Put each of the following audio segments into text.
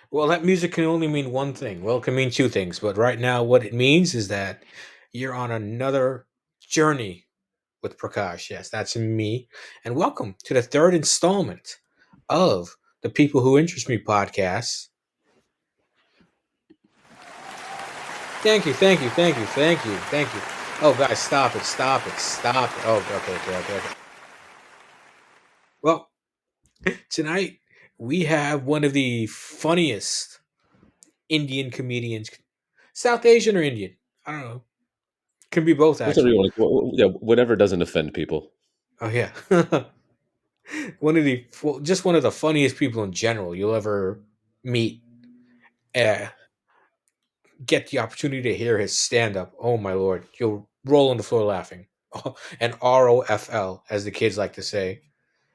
Well, that music can only mean one thing. Well, it can mean two things, but right now, what it means is that you're on another journey with Prakash. Yes, that's me. And welcome to the third installment of the People Who Interest Me podcast. Thank you. Oh, guys, stop it. Oh, okay. Well, tonight we have one of the funniest Indian comedians, South Asian or Indian. I don't know. Can be both, Whichever you actually. want. Yeah, whatever doesn't offend people. Oh yeah, just one of the funniest people in general you'll ever meet. Uh, get the opportunity to hear his stand up. Oh my lord, you'll roll on the floor laughing. And ROFL, as the kids like to say.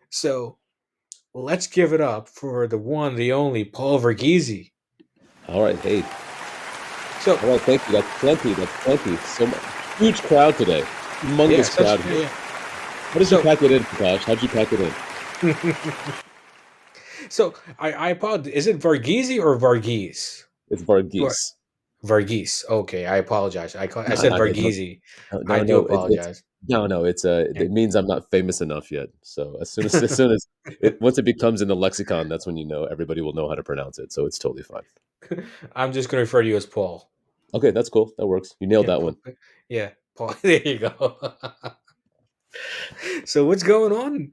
So let's give it up for the one, the only Paul Verghese. All right, hey, So all right, thank you. That's plenty. That's plenty. So much, huge crowd today. yeah, Humongous such crowd here. yeah. How did you So pack it in, Prakash? How'd you pack it in? so I apologize. Is it Varghese or Varghese? It's Var- Varghese. Varghese. Okay, I apologize. I No, said no, no, Varghese. no, I no, do no. It's apologize. no, no. It's Yeah. it means I'm not famous enough yet. So as soon as once it becomes in the lexicon, that's when you know everybody will know how to pronounce it. So it's totally fine. I'm just going to refer to you as Paul. Okay, that's cool. That works. You nailed Yeah, that Paul. one. Yeah, Paul. There you go. So what's going on?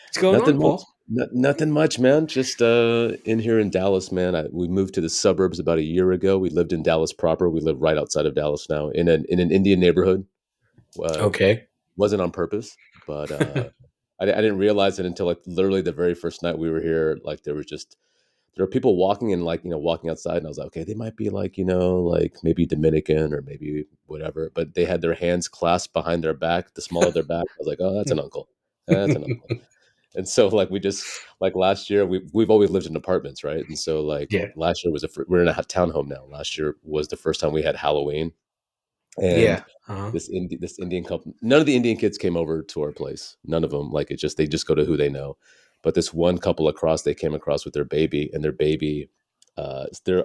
What's going on, Nothing much. Paul? Nothing much, man. Just in here in Dallas, man. We moved to the suburbs about a year ago. We lived in Dallas proper. We live right outside of Dallas now, in an Indian neighborhood. Uh, Okay. wasn't on purpose, but I didn't realize it until like literally the very first night we were here. Like there were people walking and like walking outside, and I was like, okay, they might be like like maybe Dominican or maybe whatever, but they had their hands clasped behind their back, the small of their back. I was like, oh, that's an uncle. That's an uncle. And so like we just like last year we've always lived in apartments, right? And so like Yeah. last year we're in a townhome now. Last year was the first time we had Halloween, and Yeah. Uh-huh. this Indian couple, none of the Indian kids came over to our place. None of them. Like they just go to who they know. But this one couple across, they came across with their baby, and their baby, their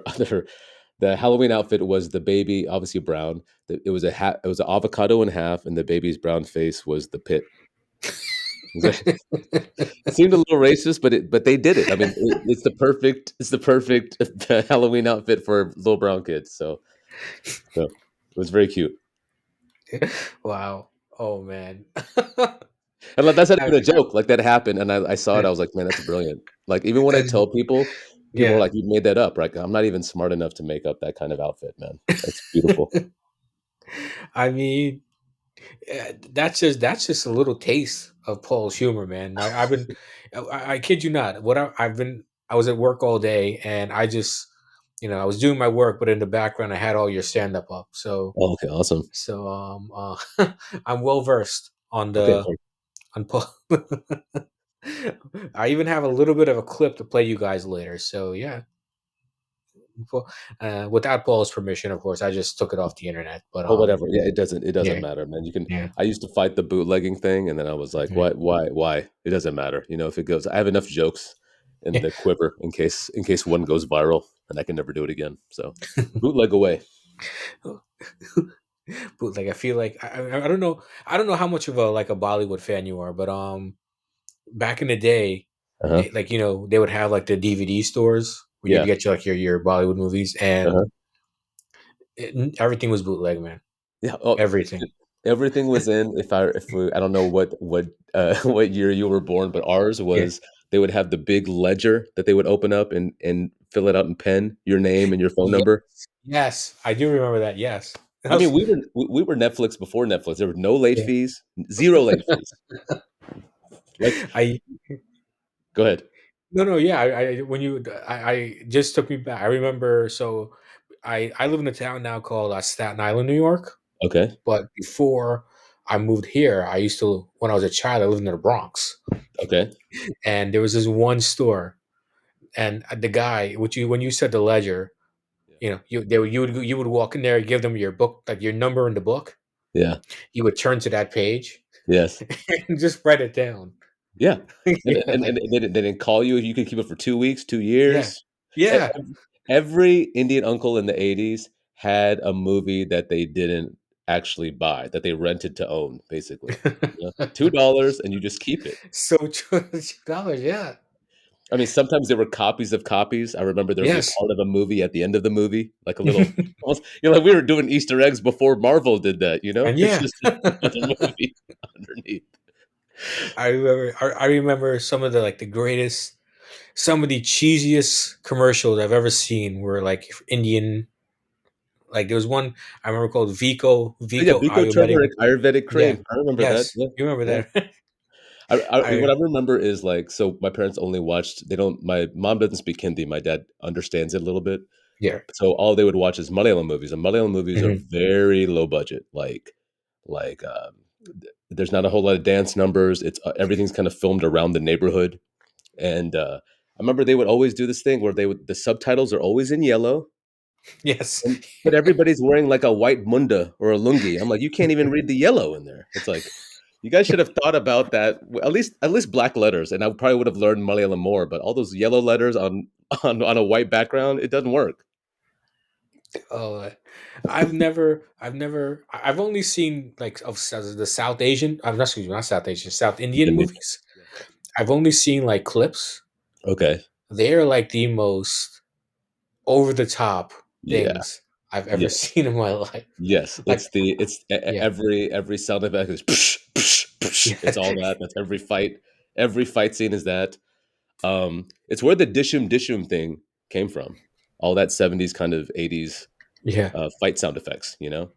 the Halloween outfit was the baby, obviously brown. It was a hat. It was an avocado in half, and the baby's brown face was the pit. It seemed a little racist, but they did it. I mean, it's the perfect Halloween outfit for little brown kids. So it was very cute. Wow. Oh man. And like, that's not I- even a joke. Like that happened, and I saw it. I was like, man, that's brilliant. Like even when I that's- tell people, people are yeah. like, you made that up, right? I'm not even smart enough to make up that kind of outfit, man. That's beautiful. I mean, that's just a little taste of Paul's humor, man. I've been, I kid you not. I was at work all day, and I just, I was doing my work, but in the background, I had all your stand up up. So, Oh, okay, awesome. so, I'm well versed Okay, on Paul. I even have a little bit of a clip to play you guys later. So yeah, Paul- without Paul's permission, of course. I just took it off the internet, but oh, whatever. Yeah, it doesn't yeah, matter, man. You can. yeah. I used to fight the bootlegging thing, and then I was like, Yeah. why? It doesn't matter. If it goes, I have enough jokes in Yeah. the quiver in case one goes viral, and I can never do it again. So bootleg away. But like I feel like I don't know how much of a Bollywood fan you are, but back in the day, Uh huh. like they would have like the DVD stores where you'd Yeah. get your Bollywood movies, Uh and huh. everything was bootleg, man. Yeah. Oh, Everything. everything was in. I don't know what what year you were born, but ours Yeah. was. They would have the big ledger that they would open up and fill it out and pen your name and your phone Yes, number. yes, I do remember that. Yes, I mean, That's- we were Netflix before Netflix. There were no late yeah. fees, zero late fees. Like, I go ahead. no no yeah. I just took me back. I remember. So I live in a town now called Staten Island, New York. Okay. But before I moved here, I used to when I was a child, I lived in the Bronx, Okay. and there was this one store, and the guy, which you when you said the ledger, Yeah. you would walk in there, give them your book, like your number in the book. Yeah. You would turn to that page Yes. and just write it down. Yeah. And Yeah, and, and like they didn't call you. You could keep it for 2 weeks, two yeah, years. E Yeah. every Indian uncle in the '80s had a movie that they didn't actually buy, that they rented to own, basically. You know? $2 and you just keep it. So $200, yeah. I mean, sometimes there were copies of copies. I remember there would be a Yes. part of a movie at the end of the movie, like a little almost like we were doing Easter eggs before Marvel did that, you know? And It's yeah. just another movie underneath. I remember some of the like the greatest, some of the cheesiest commercials I've ever seen were like Indian. Like there was one I remember called Oh, yeah, Vico Biko Ayurvedic. turmeric, Ayurvedic Yeah. cream. I remember that. Yes. Yeah, You remember yeah. that? What I I remember is, like, so my parents only watched they don't my mom doesn't speak Hindi, my dad understands it a little bit. Yeah. So all they would watch is Malayalam movies, and Malayalam movies are Mhm. very low budget. Like, there's not a whole lot of dance numbers. It's everything's kind of filmed around the neighborhood. And I remember they would always do this thing where the subtitles are always in yellow, Yes. but everybody's wearing like a white munda or a lungi. I'm like, you can't even read the yellow in there. It's like you guys should have thought about that. At least black letters, and I probably would have learned Malayalam more. But all those yellow letters on on a white background, it doesn't work. Oh, I've only seen like the South Asian. I'm not, excuse me, not South Asian, South Indian Indonesia. movies. Yeah. I've only seen like clips. Okay. They're like the most over the top Yeah. things I've ever Yeah. seen in my life. Yes. Like, yeah, Every sound effect is psh, psh, psh. It's all yeah, that. That's every fight. Every fight scene is that. It's where the dishum dishum thing came from. All that 70s kind of 80s yeah. fight sound effects, you know?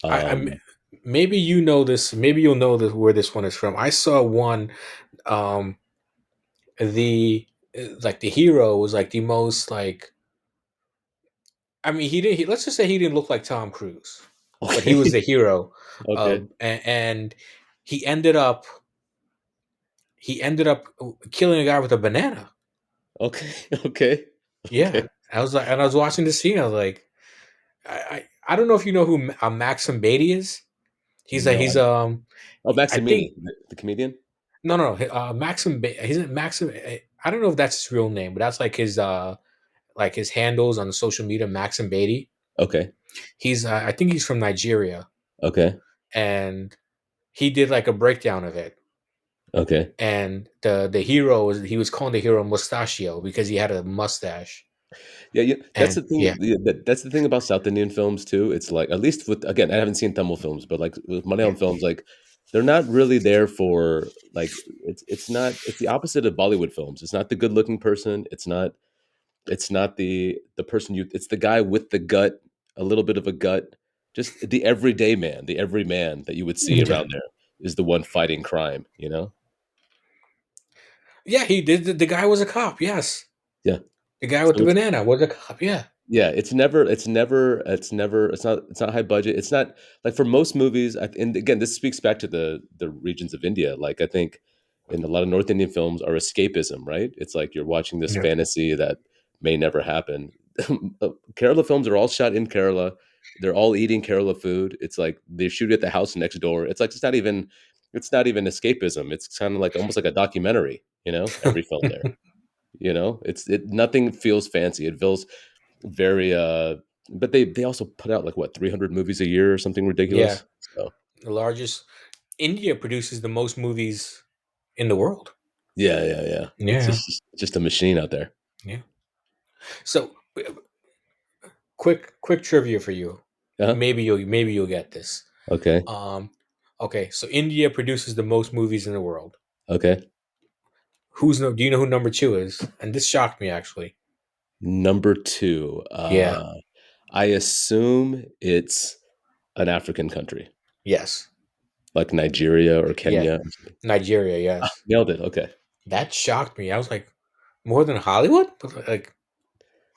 I'm Um, maybe you know this. Maybe you'll know this where this one is from. I saw one. Um, the like the hero was like the most like. I mean, he didn't. Let's just say he didn't look like Tom Cruise, but he was okay. the hero. Okay. And he ended up killing a guy with a banana. Okay. Okay. Yeah, Okay. I was like, and I was watching the scene. I was like, I don't know if you know who Maxim Beatty is. He's like No. Oh, I think Maximini, the comedian? no, Maxim. He's Maxim. I don't know if that's his real name, but that's like his handles on the social media. Maxim Beatty. Okay. He's I think he's from Nigeria, Okay. and he did like a breakdown of it. Okay. And the hero was he was calling the hero Mustachio because he had a mustache. Yeah, that's And the thing. yeah, That's the thing about South Indian films too. It's like, at least with, again, I haven't seen Tamil films, but like with yeah, Malayalam films, like they're not really there for like it's not it's the opposite of Bollywood films. It's not the good looking person. It's not the person you. It's the guy with the gut, a little bit of a gut. Just the everyday man, the every man that you would see yeah. around there is the one fighting crime. You know? Yeah, he did. The guy was a cop. Yes, Yeah. the guy with So the banana was a cop. Yeah, yeah, it's not high budget. It's not like for most movies, and again, this speaks back to the regions of India. Like I think in a lot of North Indian films are escapism, right? It's like you're watching this yeah, fantasy that may never happen. Kerala films are all shot in Kerala. They're all eating Kerala food. It's like they shoot at the house next door. It's like it's not even escapism. It's kind of like almost like a documentary, every film there. Nothing feels fancy. It feels very but they also put out like what, 300 movies a year or something yeah. ridiculous. So The largest. India produces the most movies in the world. yeah, yeah, yeah. It's Yeah, just a machine out there. yeah. So quick trivia for you. Yeah. Maybe you'll get this. Okay. Um, okay, so India produces the most movies in the world. Okay. Who's no? Do you know who number two is? And this shocked me actually. Number two. Yeah. I assume it's an African country, Yes. like Nigeria or Yeah. Kenya or something. Nigeria. Ah, Yes. nailed it. Okay. That shocked me. I was like, more than Hollywood? But like,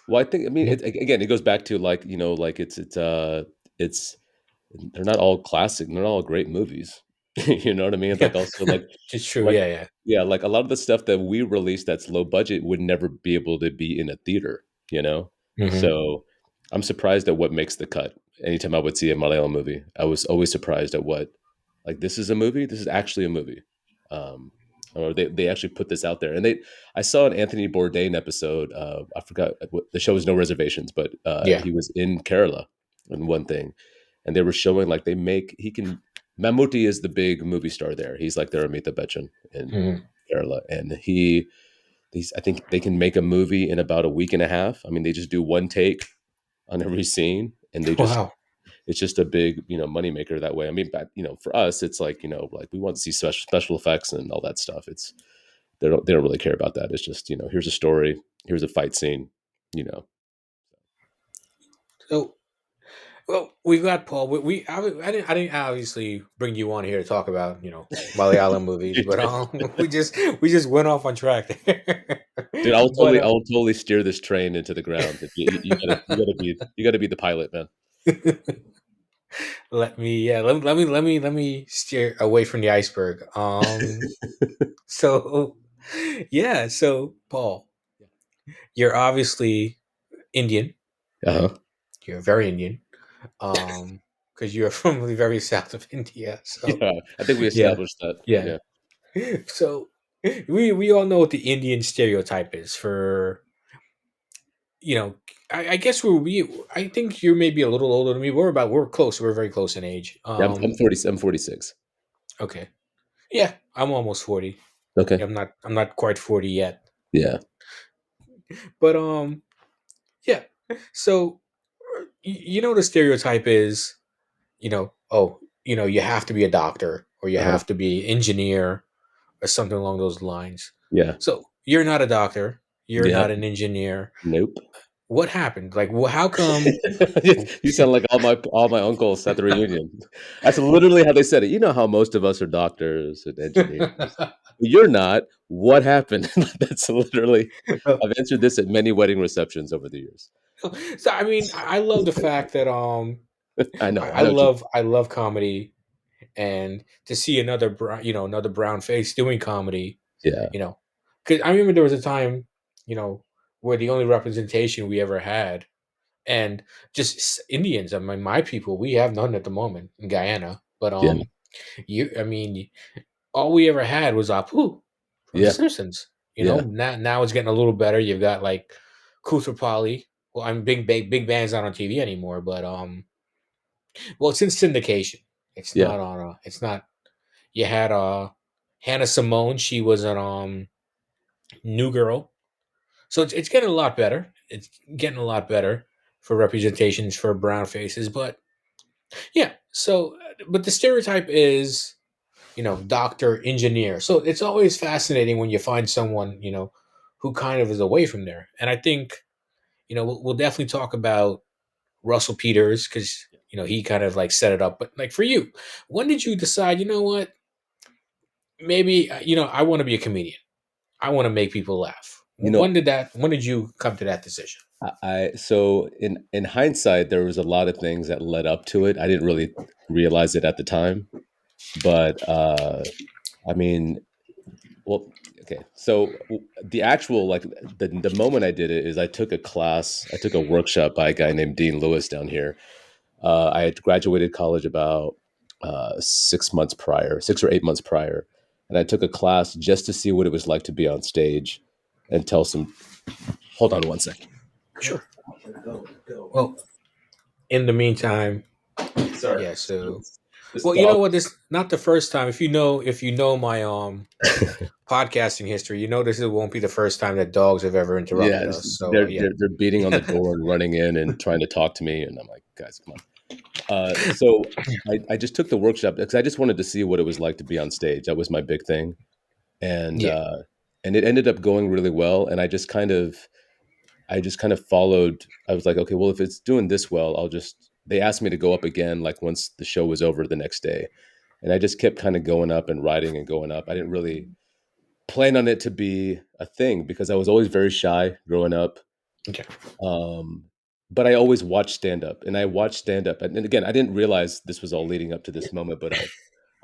Well, I mean, yeah, again, it goes back to, like, like it's they're not all classic. They're not all great movies. You know what I mean? It's yeah, like also like it's true. like Yeah, yeah. yeah, like a lot of the stuff that we release that's low budget would never be able to be in a theater, you know? Hmm. So I'm surprised at what makes the cut. Anytime I would see a Malayalam movie, I was always surprised at what, like, this is a movie. This is actually a movie. Um, or they actually put this out there. And they I saw an Anthony Bourdain episode. I forgot what the show was. No Reservations, but Yeah. he was in Kerala in one thing, and they were showing like they make he can. Mammootty is the big movie star there. He's like their Amitabh Bachchan in Mhm. Kerala, and he's I think they can make a movie in about a week and a half. I mean, they just do one take on every scene, and they just Wow. it's just a big moneymaker that way. I mean, but for us, it's like like we want to see special effects and all that stuff. It's they don't really care about that. It's just here's a story, here's a fight scene, you know. So, well, we've got Paul. I didn't obviously bring you on here to talk about Malayalam movies, but we just went off on track there. Dude, I will but totally, I will totally steer this train into the ground. You gotta be the pilot, man. let me steer away from the iceberg. So yeah, so Paul, you're obviously Indian. Uh huh. You're very Indian. Because you're from the very south of India. So Yeah, I think we yeah, established that. yeah. Yeah. So we all know what the Indian stereotype is for you know. I guess I think you're maybe a little older than me. We're close. We're very close in age. Yeah, I'm 40. I'm 46. Okay. Yeah, I'm almost 40. Okay. Yeah, I'm not quite 40 yet. Yeah. But yeah. So the stereotype is, oh, you have to be a doctor or you Uh huh. have to be engineer or something along those lines. Yeah. So you're not a doctor, you're Yeah. not an engineer. Nope. What happened? Like, how come? You sound like all my uncles at the reunion. That's literally how they said it. You know how most of us are doctors and engineers. You're not. What happened? That's literally. I've answered this at many wedding receptions over the years. So I mean, I love the fact that I know. I I know what you. love comedy, and to see another brown face doing comedy, Yeah. you know, because I remember there was a time, you know, where the only representation we ever had, and just Indians. I mean, my people, we have none at the moment in Guyana, but Yeah. I mean, all we ever had was Apu from The Yeah. Simpsons. Yeah. Now it's getting a little better. You've got like Koothrappali. Well, I'm Big Band's not on TV anymore, but well, it's in syndication. It's Yeah. not on. It's not. You had Hannah Simone. She was an New Girl. So it's getting a lot better. It's getting a lot better for representations for brown faces. But yeah, so but the stereotype is doctor, engineer. So it's always fascinating when you find someone who kind of is away from there. And I think we'll definitely talk about Russell Peters because he kind of like set it up. But like for you, when did you decide? You know what? Maybe I want to be a comedian. I want to make people laugh. You know, When did you come to that decision? so in hindsight, there was a lot of things that led up to it. I didn't really realize it at the time, but I mean, well, okay. So the actual like the moment I did it is I took a workshop by a guy named Dean Lewis down here. I had graduated college about 6 months prior, 6 or 8 months prior, and I took a class just to see what it was like to be on stage and tell some. Hold on one second. Sure. Well, in the meantime, Sorry, yeah. So, this well, you know dog. what? This not the first time. If you know my podcasting history, this won't be the first time that dogs have ever Yeah, interrupted us. So, they're yeah. they're beating on the door and running in and trying to talk to me, and I'm like, guys, come on. So I just took the workshop because I just wanted to see what it was like to be on stage. That was my big thing, and Yeah. uh, and it ended up going really well. And I just kind of followed. I was like, okay, well, if it's doing this well, I'll just. They asked me to go up again, like once the show was over the next day, and I just kept kind of going up and writing and going up. I didn't really plan on it to be a thing because I was always very shy growing up. Okay. Um, but I always watched stand up, and I watched stand up, and again, I didn't realize this was all leading up to this moment, but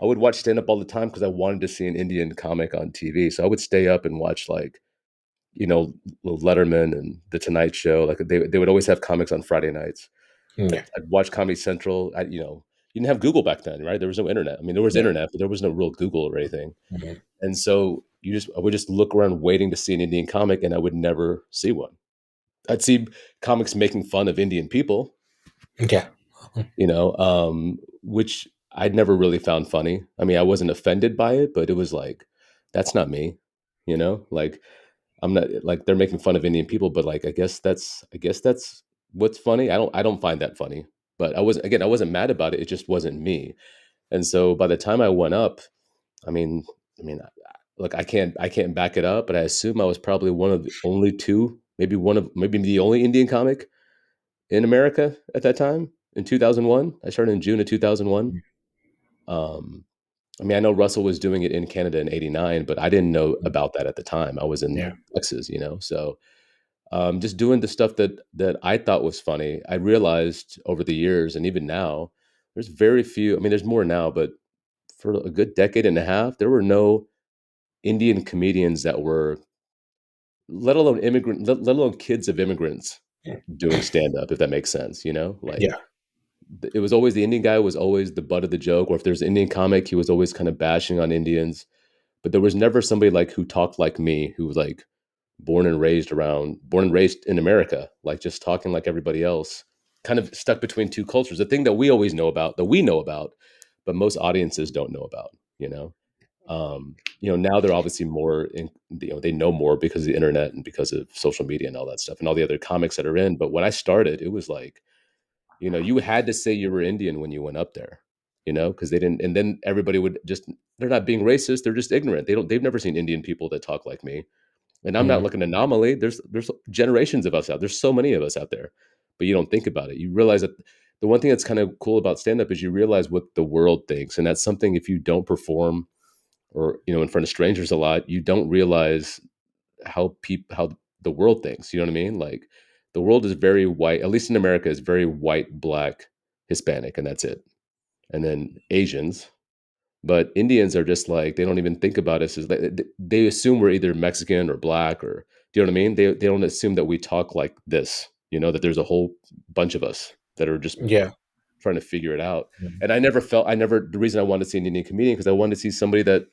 I would watch stand up all the time because I wanted to see an Indian comic on TV. So I would stay up and watch like you know Letterman and The Tonight Show. Like they would always have comics on Friday nights. Yeah. I'd watch Comedy Central. You didn't have Google back then, right? There was no internet. I mean, there was Yeah. internet, but there was no real Google or anything. Mhm. And so I would just look around waiting to see an Indian comic, and I would never see one. I'd see comics making fun of Indian people, Yeah. which I'd never really found funny. I mean, I wasn't offended by it, but it was like, that's not me, like I'm not like they're making fun of Indian people, but like I guess that's what's funny. I don't find that funny. But I wasn't mad about it. It just wasn't me. And so by the time I went up, I mean, look, I can't back it up, but I assume I was probably one of the only two, maybe the only Indian comic in America at that time in 2001. I started in June of 2001. Um, I mean, I know Russell was doing it in Canada in '89, but I didn't know about that at the time. I was in Yeah. Texas, so just doing the stuff that I thought was funny. I realized over the years, and even now, there's very few. I mean, there's more now, but for a good decade and a half, there were no Indian comedians that were, let alone kids of immigrants, doing stand up. If that makes sense, like Yeah. it was always the Indian guy was always the butt of the joke, or if there's an Indian comic, he was always kind of bashing on Indians. But there was never somebody like who talked like me, who was like born and raised in America, like just talking like everybody else, kind of stuck between two cultures. The thing that we always know about, that we know about, but most audiences don't know about. Now they're obviously more, they know more because of the internet and because of social media and all that stuff and all the other comics that are in. But when I started, it was like, you had to say you were Indian when you went up there, because they didn't, and then everybody would just, they're not being racist, they're just ignorant. They've never seen Indian people that talk like me, and I'm not Mhm. like an anomaly. There's generations of us out. There's so many of us out there, but you don't think about it. You realize that the one thing that's kind of cool about stand up is you realize what the world thinks, and that's something, if you don't perform or in front of strangers a lot, you don't realize how the world thinks. You know what I mean? Like the world is very white. At least in America, is very white, black, Hispanic, and that's it. And then Asians, but Indians are just like, they don't even think about us as they assume we're either Mexican or black, or do you know what I mean? They don't assume that we talk like this, that there's a whole bunch of us that are just Yeah. trying to figure it out. Mhm. And the reason I wanted to see an Indian comedian, because I wanted to see somebody that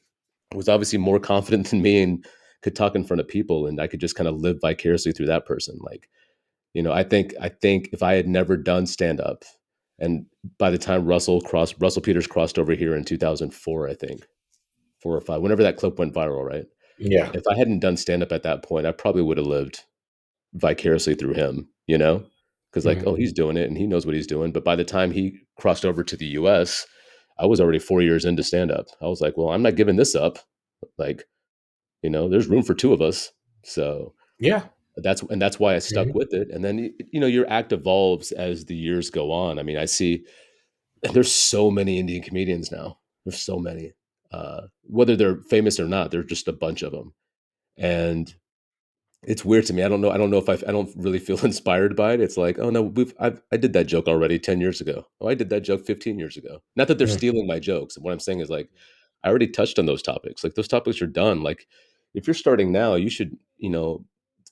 was obviously more confident than me and could talk in front of people, and I could just kind of live vicariously through that person. Like, I think if I had never done stand up, and by the time Russell Peters crossed over here in 2004, I think 4 or 5, whenever that clip went viral, right? Yeah. If I hadn't done stand up at that point, I probably would have lived vicariously through him, because like, Mhm. oh, he's doing it and he knows what he's doing. But by the time he crossed over to the US, I was already 4 years into stand up. I was like, well, I'm not giving this up. Like, there's room for two of us. So Yeah. that's why I stuck Mhm. with it. And then your act evolves as the years go on. I mean, I see there's so many Indian comedians now. There's so many. Whether they're famous or not, there's just a bunch of them. And it's weird to me. I don't know if I don't really feel inspired by it. It's like, oh no, I did that joke already 10 years ago. Oh, I did that joke 15 years ago. Not that they're Mhm. stealing my jokes. What I'm saying is like, I already touched on those topics. Like those topics are done. Like if you're starting now, you should,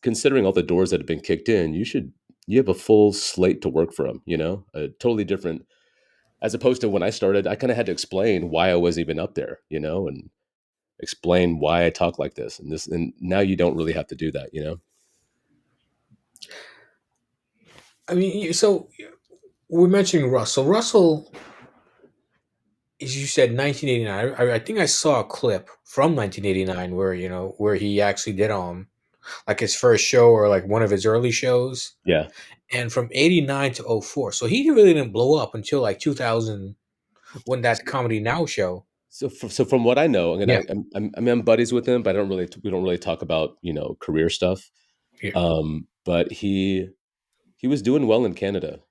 considering all the doors that have been kicked in, you have a full slate to work from, a totally different, as opposed to when I started, I kind of had to explain why I was even up there, and explain why I talk like this and this. And now you don't really have to do that. I mean, so we're mentioning Russell. Russell, as you said, 1989. I think I saw a clip from 1989 where where he actually did like his first show or like one of his early shows, Yeah. and from '89 to '04. So he really didn't blow up until like 2000 when that Comedy Now show. So from what I know, and Yeah. I'm buddies with him, but we don't really talk about career stuff. Yeah. But he was doing well in Canada.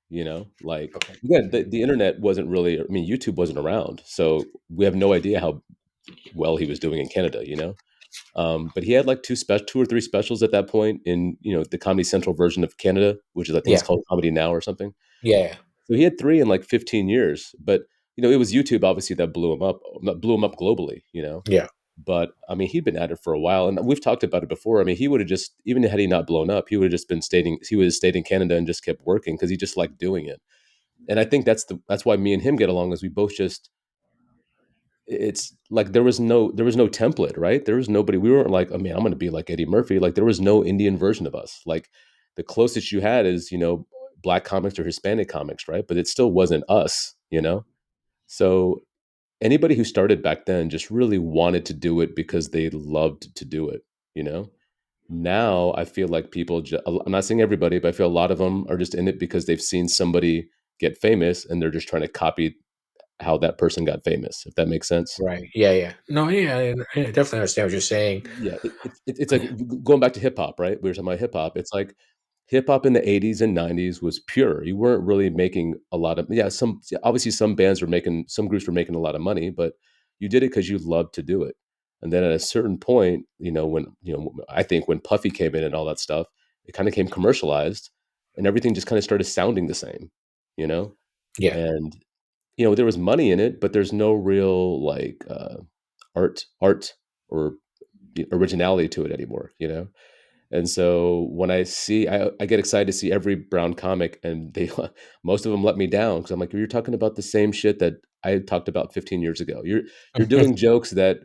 Like Okay. again, Mhm. the internet wasn't really. I mean, YouTube wasn't around, so we have no idea how well he was doing in Canada. But he had like two or three specials at that point in the Comedy Central version of Canada, which is I think it's Yeah. called Comedy Now or something. Yeah. So he had three in like 15 years, but it was YouTube obviously that blew him up globally. Yeah. But I mean, he'd been at it for a while, and we've talked about it before. I mean, he would have just, even had he not blown up, he would have just been stating he would have stayed in Canada and just kept working because he just liked doing it. And I think that's why me and him get along, is we both just, it's like there was no template, right? There was nobody. We weren't like, oh man, I'm going to be like Eddie Murphy. Like there was no Indian version of us. Like the closest you had is black comics or Hispanic comics, right? But it still wasn't us. So anybody who started back then just really wanted to do it because they loved to do it. You know. Now I feel like I'm not saying everybody, but I feel a lot of them are just in it because they've seen somebody get famous and they're just trying to copy how that person got famous, if that makes sense. Right. Yeah, yeah. No, yeah, I definitely understand what you're saying. Yeah, it's like going back to hip hop, right? We were talking about hip hop. It's like hip hop in the 80s and 90s was pure. You weren't really making a lot of, yeah, obviously some groups were making a lot of money, but you did it because you loved to do it. And then at a certain point, I think when Puffy came in and all that stuff, it kind of came commercialized and everything just kind of started sounding the same, you know? Yeah, And there was money in it, but there's no real like art or originality to it anymore. And so when I get excited to see every brown comic, and they most of them let me down because I'm like, you're talking about the same shit that I talked about 15 years ago. You're doing jokes that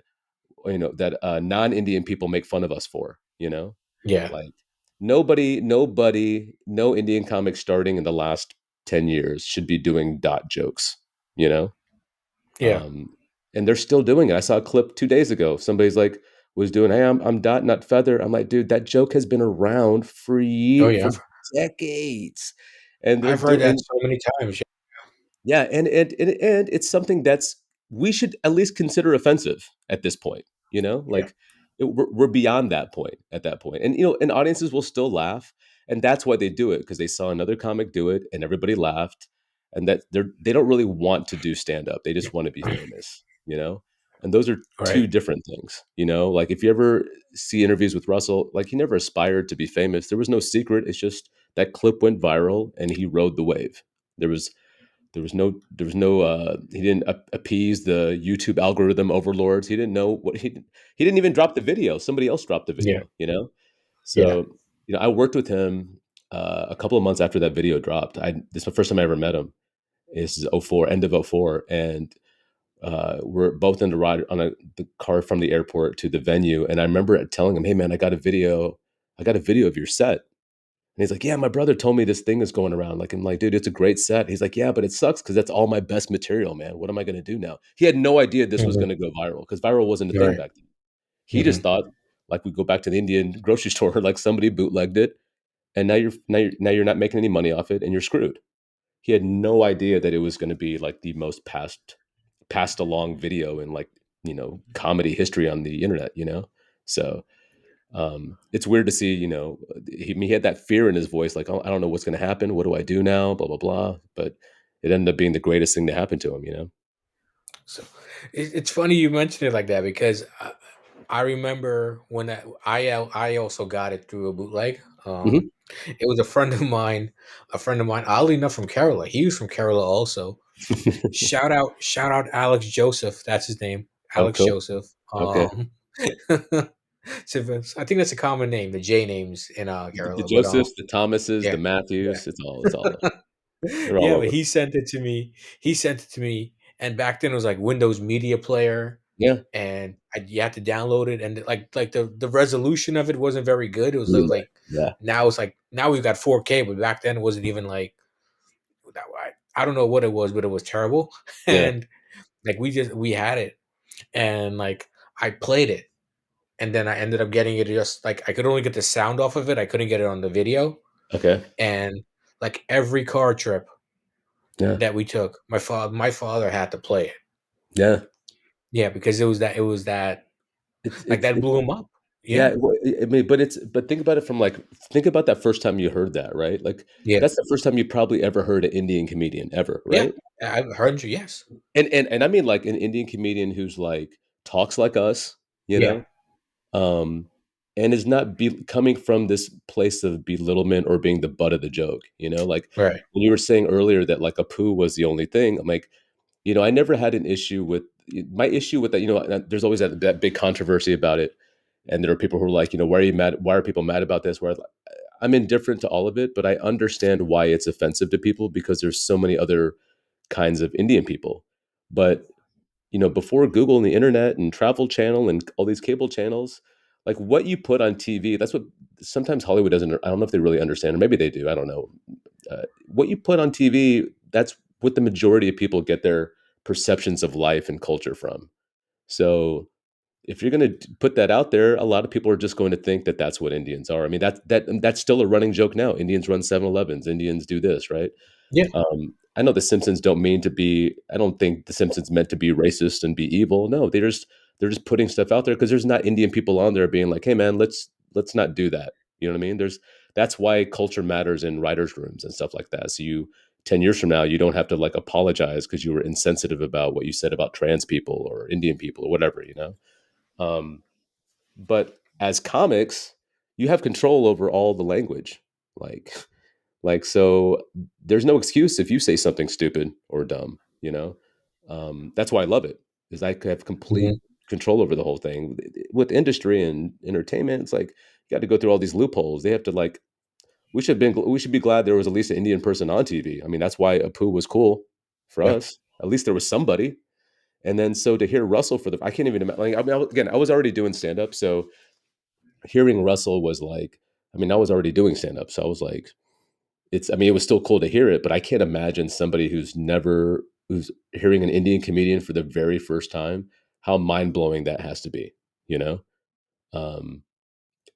non-Indian people make fun of us for. yeah, Like nobody, no Indian comic starting in the last 10 years should be doing dot jokes, you know? yeah. Um, and they're still doing it. I saw a clip 2 days ago. Somebody's like was doing, "Hey, I'm dot not feather." I'm like, "Dude, that joke has been around Oh, for yeah. decades." And they're I've heard that doing so many times. yeah, and it's something that's we should at least consider offensive at this point. Yeah, Like we're beyond that point at that point, and audiences will still laugh, and that's why they do it because they saw another comic do it, and everybody laughed, and that they don't really want to do stand up; they just want to be famous. And those are two right. different things. Like if you ever see interviews with Russell, like he never aspired to be famous. There was no secret. It's just that clip went viral, and he rode the wave. There was he didn't appease the YouTube algorithm overlords. He didn't know he didn't even drop the video. Somebody else dropped the Yeah, video. yeah. So, I worked with him a couple of months after that video dropped. This is the first time I ever met him. This is '04, end of '04, and we're both in the ride on the car from the airport to the venue. And I remember telling him, "Hey man, I got a video. I got a video of your set." And he's like, "Yeah, my brother told me this thing is going around." Like, I'm like, "Dude, it's a great set." He's like, "Yeah, but it sucks because that's all my best material, man. What am I gonna do now?" He had no idea this was Mhm. gonna go viral because viral wasn't a thing Right. back then. He just Mhm. thought, like, we go back to the Indian grocery store, like somebody bootlegged it, and now you're not making any money off it, and you're screwed. He had no idea that it was gonna be like the most passed along video in like comedy history on the internet. So it's weird to see, he had that fear in his voice, like, "Oh, I don't know what's going to happen. What do I do now? Blah, blah, blah." But it ended up being the greatest thing to happen to him. So it's funny you mentioned it like that because I remember when I also got it through a bootleg. Hmm. It was a friend of mine, oddly enough from Kerala. He was from Kerala also. Shout out Alex Joseph. That's his name, Oh, Alex cool. Joseph. Okay. I think that's a common name, the J names in The Kerala. But Josephs, the Thomases, yeah, the Matthews, it's all yeah. they're all Yeah, but over. he sent it to me. He sent it to me, and back then it was like Windows Media Player, Yeah. and you had to download it, and like the resolution of it wasn't very good. It was Mm, like yeah. now it's like now we've got 4K, but back then it wasn't even like that. I don't know what it was, but it was terrible. Yeah. And like we had it, and like I played it, and then I ended up getting it just like I could only get the sound off of it. I couldn't get it on the video, Okay. and like every car trip Yeah. that we took, my father had to play it. Yeah. Yeah, because it was that It's like it's that it, blew him up. yeah. Yeah. Well, I mean, but think about it from like think about that first time you heard that, right? Like Yeah. that's the first time you probably ever heard an Indian comedian ever, Yeah. right? I've heard you, yes. And I mean like an Indian comedian who's like talks like us, you Yeah. know, um, and is not coming from this place of belittlement or being the butt of the joke. Like Right. when you were saying earlier that like a poo was the only thing. I'm like, I never had an issue with my issue with that. There's always that big controversy about it, and there are people who are like, why are you mad? Why are people mad about this? Where I'm indifferent to all of it, but I understand why it's offensive to people because there's so many other kinds of Indian people. But before Google and the internet and Travel Channel and all these cable channels, like what you put on TV, that's what sometimes Hollywood doesn't. I don't know if they really understand, or maybe they do. I don't know. What you put on TV, that's what the majority of people get their perceptions of life and culture from. So if you're going to put that out there, a lot of people are just going to think that that's what Indians are. I mean, that's still a running joke now. Indians run 7-Elevens. Indians do this, right? Yeah. I know the Simpsons don't mean to be. I don't think the Simpsons meant to be racist and be evil. No, they're just putting stuff out there because there's not Indian people on there being like, "Hey, man, let's not do that." You know what I mean? That's why culture matters in writers' rooms and stuff like that. So 10 years from now, you don't have to like apologize because you were insensitive about what you said about trans people or Indian people or whatever. Um, but as comics, you have control over all the language. Like so there's no excuse if you say something stupid or dumb, you know? That's why I love it, is I have complete Mhm. control over the whole thing. With industry and entertainment, it's like you got to go through all these loopholes. They have to like we should be glad there was at least an Indian person on TV. I mean, that's why Apu was cool for Yeah. us. At least there was somebody. And then so to hear Russell for the I can't even imagine. Like, I mean, again, I was already doing stand up, so hearing Russell was like, I mean, I was already doing stand up, so I was like, I mean, it was still cool to hear it, but I can't imagine somebody who's hearing an Indian comedian for the very first time, how mind blowing that has to be, you know? Um,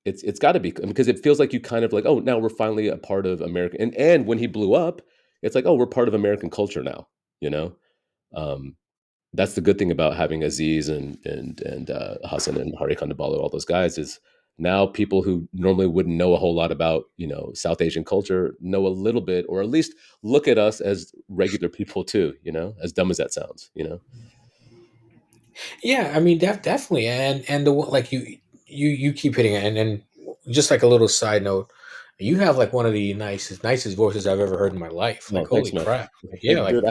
it's got to be because it feels like you kind of like, oh, now we're finally a part of America. And when he blew up, it's like, oh, we're part of American culture now, you know? Um, that's the good thing about having Aziz and Hassan and Hari Kondabolu, all those guys, is now people who normally wouldn't know a whole lot about South Asian culture know a little bit, or at least look at us as regular people too. As dumb as that sounds. Yeah, I mean, definitely, and like you keep hitting it, and just like a little side note, you have like one of the nicest voices I've ever heard in my life. Like, No, holy thanks, man. crap! Like, yeah, like Dude,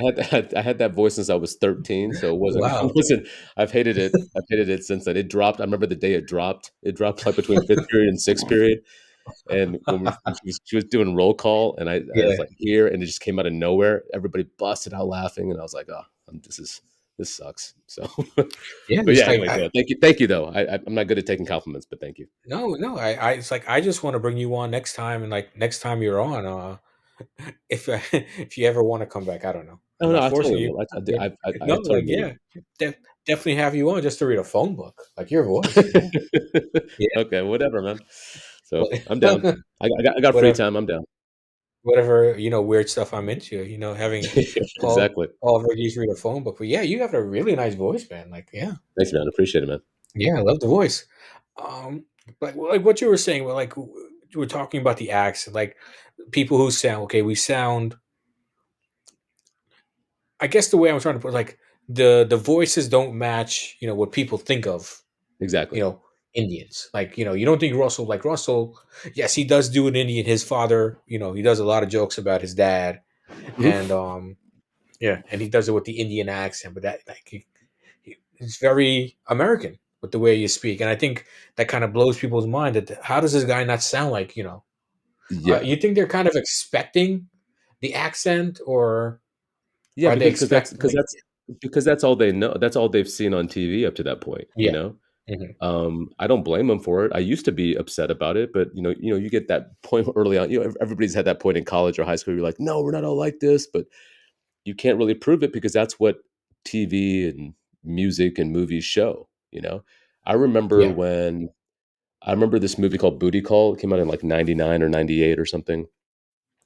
I had that voice since I was 13, so it wasn't I wow, wasn't I've hated it. I've hated it since then. It dropped. I remember the day it dropped. It dropped like between fifth period and sixth period. And when she was doing roll call, and I yeah, was like here, and it just came out of nowhere. Everybody busted out laughing, and I was like, "Oh, this sucks." So, yeah. but Just yeah. like Anyways, thank you though. I'm not good at taking compliments, but thank you. no, I it's like I just want to bring you on next time, and like next time you're on, if if you ever want to come back, I don't know. I'm Oh no, not I forcing totally you. will. Yeah. I No, like totally. yeah, definitely have you on just to read a phone book, like your voice. Yeah, yeah. Okay, whatever, man. So What- I'm down. I got free whatever, time. I'm down. whatever weird stuff I'm into. Having Paul Exactly. Paul Verghese read a phone book. But yeah, you have a really nice voice, man. Like yeah, Thanks, man. Appreciate it, man. yeah, I love the voice. Um, like what you were saying, well, like you were talking about the accent, like people who sound okay. We sound. I guess the way I'm trying to put like the voices don't match. What people think of. You Exactly. know, Indians. Like you don't think Russell like Russell. Yes, he does do an Indian. His father. He does a lot of jokes about his dad, Mhm. and yeah, and he does it with the Indian accent. But that like it's very American with the way you speak, and I think that kind of blows people's mind. That how does this guy not sound like? Yeah. You think they're kind of expecting the accent, or Yeah, are they because that's expect because like that's because that's all they know. That's all they've seen on TV up to that point, you yeah, know? hmm I don't blame them for it. I used to be upset about it, but you get that point early on. Everybody's had that point in college or high school. You're like, no, we're not all like this, but you can't really prove it because that's what TV and music and movies show. I remember yeah, when I remember this movie called Booty Call. It came out in like '99 or '98 or something.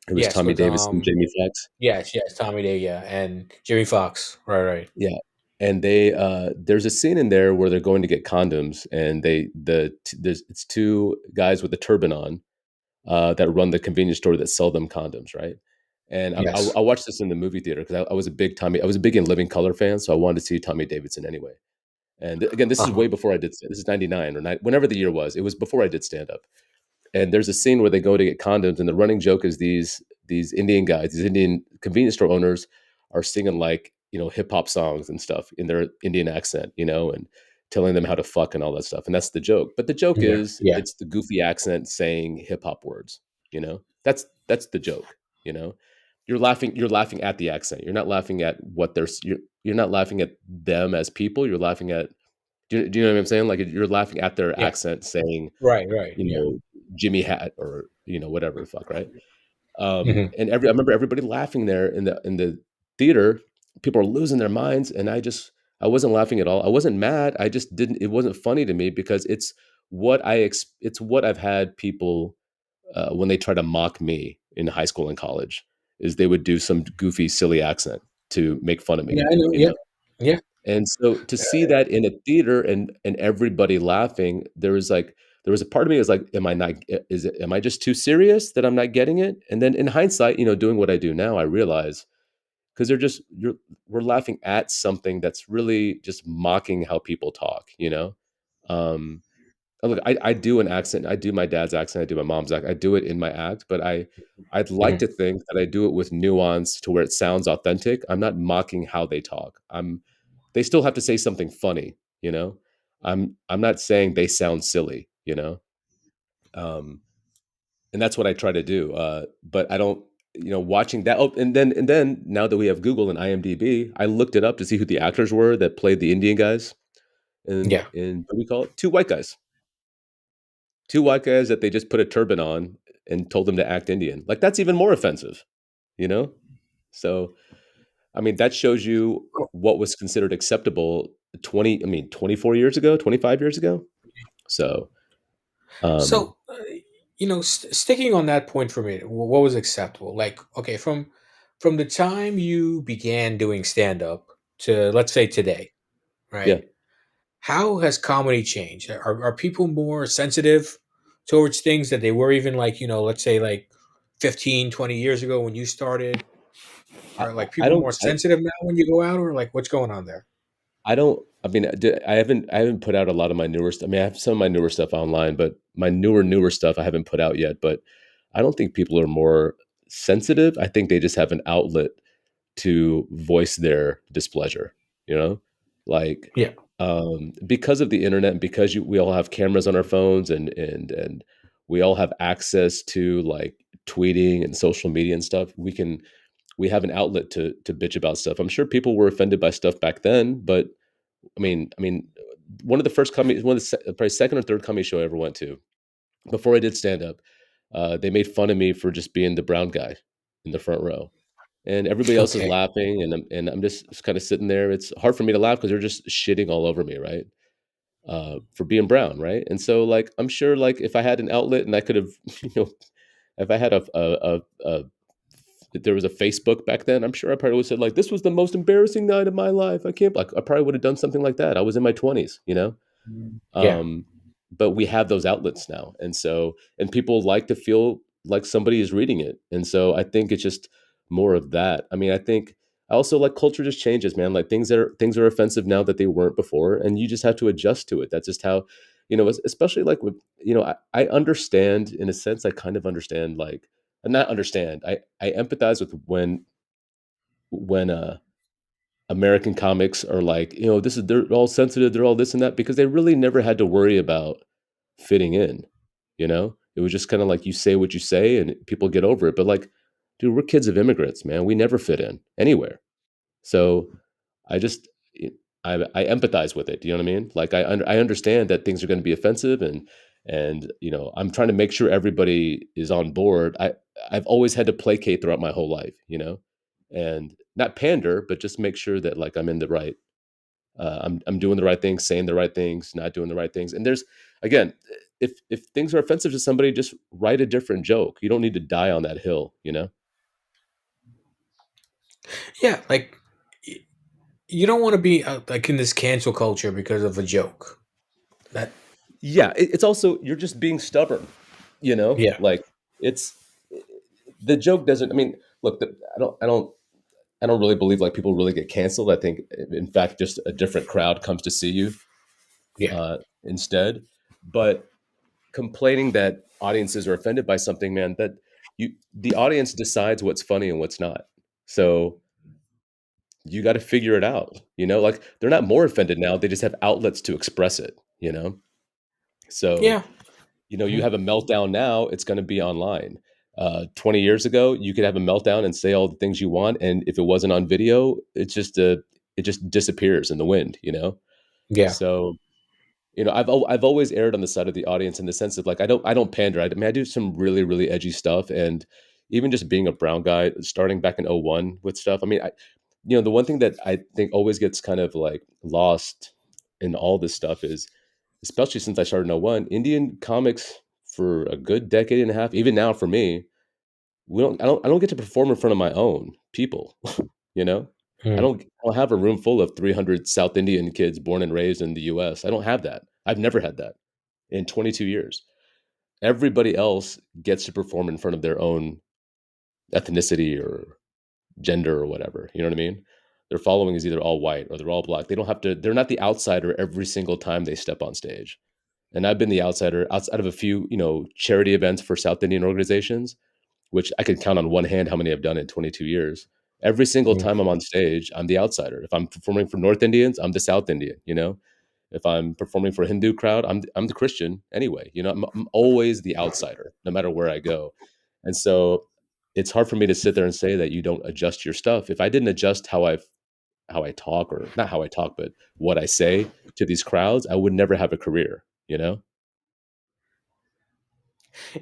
It was yes, Tommy with Davis and Jamie Foxx. yes, Tommy Day, yeah, and Jimmy Fox, right. Yeah. And there's a scene in there where they're going to get condoms, and it's two guys with a turban on, that run the convenience store that sell them condoms, right? And Yes. I watched this in the movie theater because I was a big In Living Color fan, so I wanted to see Tommy Davidson anyway. And again, this is Uh-huh. way before I did. This is '99 or whenever the year was. It was before I did stand up. And there's a scene where they go to get condoms, and the running joke is these Indian guys, these Indian convenience store owners, are singing like hip hop songs and stuff in their Indian accent, and telling them how to fuck and all that stuff. And that's the joke. But the joke Yeah, is yeah, it's the goofy accent saying hip hop words. That's the joke. You're laughing at the accent. You're not laughing at what they're. you're not laughing at them as people, you're laughing at do you know what I'm saying? Like, you're laughing at their Yeah. accent saying, Right. Right. you Yeah. know, Jimmy Hat or, whatever the fuck, right? Hmm. And I remember everybody laughing there in the theater. People are losing their minds, and I wasn't laughing at all. I wasn't mad. I just didn't. It wasn't funny to me because it's what I've had people when they try to mock me in high school and college is they would do some goofy, silly accent to make fun of Yeah. me. I know. You Yeah. know, Yeah. and so to see that in a theater and everybody laughing, there was a part of me that was like, am I not am I just too serious that I'm not getting it? And then in hindsight, doing what I do now, I realize because we're laughing at something that's really just mocking how people talk, Um look, I do an accent. I do my dad's accent. I do my mom's accent. I do it in my act, but I'd like Hmm. to think that I do it with nuance to where it sounds authentic. I'm not mocking how they talk. They still have to say something funny, you know? I'm not saying they sound silly, you know? Um, and that's what I try to do. But I don't, watching that. Oh, and then now that we have Google and IMDb, I looked it up to see who the actors were that played the Indian guys Yeah. in what do we call it? Two white guys. Two white guys that they just put a turban on and told them to act Indian. Like, that's even more offensive, you know? So, I mean, that shows you what was considered acceptable 24 years ago, 25 years ago. So, um, So, sticking on that point for me, what was acceptable? Like, okay, from the time you began doing stand up to let's say today, yeah, right? How has comedy changed? Are people more sensitive towards things that they were even like, let's say like 15, 20 years ago when you started? Are like I people don't, more sensitive now when you go out, or like what's going on there? I don't, I mean, I haven't put out a lot of my newer stuff. I mean, I have some of my newer stuff online, but my newer stuff I haven't put out yet. But I don't think people are more sensitive. I think they just have an outlet to voice their displeasure, you know? Like, Yeah. because of the internet and because we all have cameras on our phones and we all have access to like tweeting and social media and stuff, we have an outlet to bitch about stuff. I'm sure people were offended by stuff back then, but I mean, one of the first comedy, one of the probably second or third comedy show I ever went to before I did stand up, they made fun of me for just being the brown guy in the front row, and everybody else is Okay. laughing, and I'm just kind of sitting there. It's hard for me to laugh because they're just shitting all over me, right? For being brown, right? And so, like, I'm sure, like, if I had an outlet and I could have, you know, if I had a if there was a Facebook back then, I'm sure I probably would have said like, "This was the most embarrassing night of my life. I can't." Like, I probably would have done something like that. I was in my 20s, you know. Yeah. Um, but we have those outlets now, and people like to feel like somebody is reading it, and so I think it's just more of that. I mean, I think I also like culture just changes, man. Like, things are offensive now that they weren't before, and you just have to adjust to it. That's just how, especially like with I understand in a sense. I kind of understand like not understand. I empathize with when American comics are like, they're all sensitive, they're all this and that because they really never had to worry about fitting in, you know? It was just kind of like you say what you say and people get over it. But like, dude, we're kids of immigrants, man. We never fit in anywhere. So I just I empathize with it. Do you know what I mean? Like I understand that things are going to be offensive and I'm trying to make sure everybody is on board. I've always had to placate throughout my whole life, and not pander, but just make sure that like I'm in the right I'm doing the right things, saying the right things, not doing the right things. And there's again, if things are offensive to somebody, just write a different joke. You don't need to die on that hill, you know? Yeah. Like you don't want to be like in this cancel culture because of a joke. That Yeah, it's also you're just being stubborn, yeah. Like it's the joke doesn't. I mean, look, I don't really believe like people really get canceled. I think, in fact, just a different crowd comes to see you Yeah. instead. But complaining that audiences are offended by something, man, that the audience decides what's funny and what's not. So you got to figure it out. Like they're not more offended now; they just have outlets to express it. So Yeah. you have a meltdown now, it's going to be online. 20 years ago, you could have a meltdown and say all the things you want, and if it wasn't on video, it's just it just disappears in the wind, you know? Yeah. So, I've always erred on the side of the audience in the sense of like I don't pander. I mean, I do some really really edgy stuff, and even just being a brown guy, starting back in '01 with stuff. I mean, the one thing that I think always gets kind of like lost in all this stuff is, especially since I started in '01, Indian comics for a good decade and a half, even now for me, I don't get to perform in front of my own people, you know? Mm. I don't have a room full of 300 South Indian kids born and raised in the US. I don't have that. I've never had that in 22 years. Everybody else gets to perform in front of their own ethnicity or gender or whatever, you know what I mean? Their following is either all white or they're all black. They don't have to they're not the outsider every single time they step on stage. And I've been the outsider outside of a few, charity events for South Indian organizations, which I could count on one hand how many I've done in 22 years. Every single Mm. time I'm on stage, I'm the outsider. If I'm performing for North Indians, I'm the South Indian, you know? If I'm performing for a Hindu crowd, I'm the Christian anyway. I'm always the outsider, no matter where I go. And so it's hard for me to sit there and say that you don't adjust your stuff. If I didn't adjust how I talk, or not how I talk, but what I say to these crowds, I would never have a career, you know?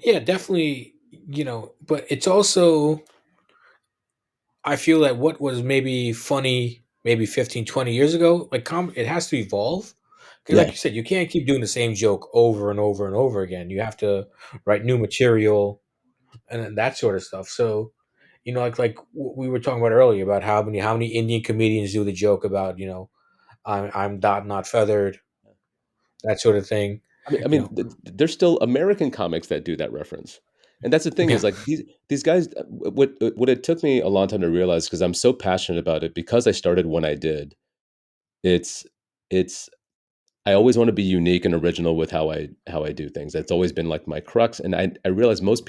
Yeah, definitely, but it's also, I feel that what was maybe funny maybe 15, 20 years ago, like it has to evolve. Because like Yeah. you said, you can't keep doing the same joke over and over and over again. You have to write new material and then that sort of stuff. So, we were talking about earlier about how many Indian comedians do the joke about, I'm dot not feathered, that sort of thing. You know, There's still American comics that do that reference, and that's the thing yeah, is like these guys. What it took me a long time to realize, because I'm so passionate about it, because I started when I did. It's it's I always want to be unique and original with how I do things. That's always been like my crux, and I realize most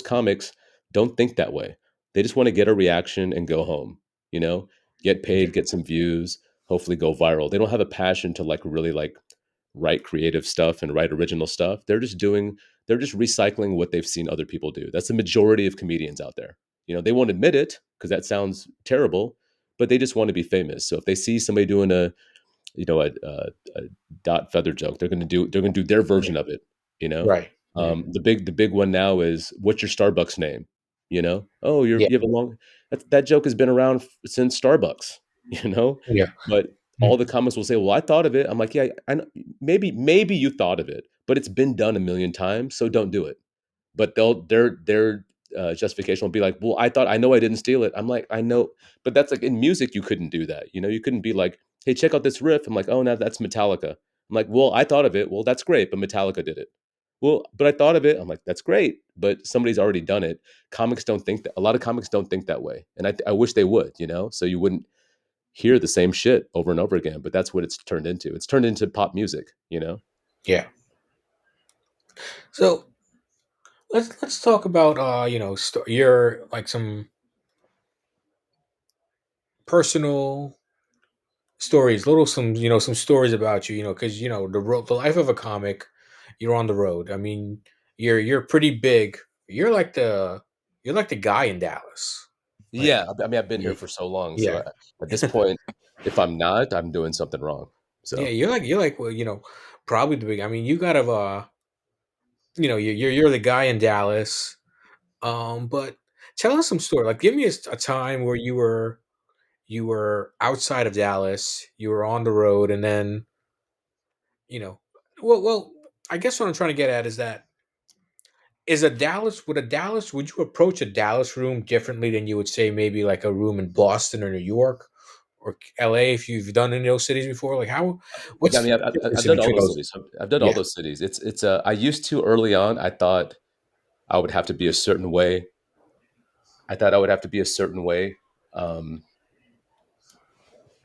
comics don't think that way. They just want to get a reaction and go home. You know, get yeah, paid, get some views, hopefully go viral. They don't have a passion to like really like write creative stuff and write original stuff. They're just recycling what they've seen other people do. That's the majority of comedians out there. They won't admit it because that sounds terrible, but they just want to be famous. So if they see somebody doing a dot feather joke, they're gonna do their yeah, version of it. You know, right, right, the big one now is, what's your Starbucks name? Oh, yeah, you have a long that joke has been around since Starbucks. You know, yeah, but mm, all the comments will say, "Well, I thought of it." I'm like, "Yeah, I know, maybe you thought of it, but it's been done a million times, so don't do it." But their justification will be like, "Well, I know I didn't steal it." I'm like, "I know," but that's like in music, you couldn't do that. You couldn't be like, "Hey, check out this riff." I'm like, "Oh, no, that's Metallica." I'm like, "Well, I thought of it." "Well, that's great, but Metallica did it." "Well, but I thought of it." I'm like, "That's great, but somebody's already done it." Comics don't think that. A lot of comics don't think that way, and I wish they would. So you wouldn't hear the same shit over and over again. But that's what it's turned into. It's turned into pop music. yeah. So let's talk about your like some personal stories, little some stories about you, because the life of a comic, you're on the road. I mean, you're pretty big. You're like the guy in Dallas. Like, Yeah, I mean, I've been here yeah, for so long, so yeah, at this point, if I'm not, I'm doing something wrong. yeah. So You're like, well, probably the big. I mean, you gotta you're the guy in Dallas. But tell us some story. Like, give me a time where you were outside of Dallas, you were on the road, and then you know, well, I guess what I'm trying to get at is that would you approach a Dallas room differently than you would say maybe like a room in Boston or New York or LA if you've done any of those cities before? Like yeah, I what's mean, the difference I've in done all between those those? cities. I've done all Yeah, those cities. I used to early on. I thought I would have to be a certain way. I thought I would have to be a certain way um,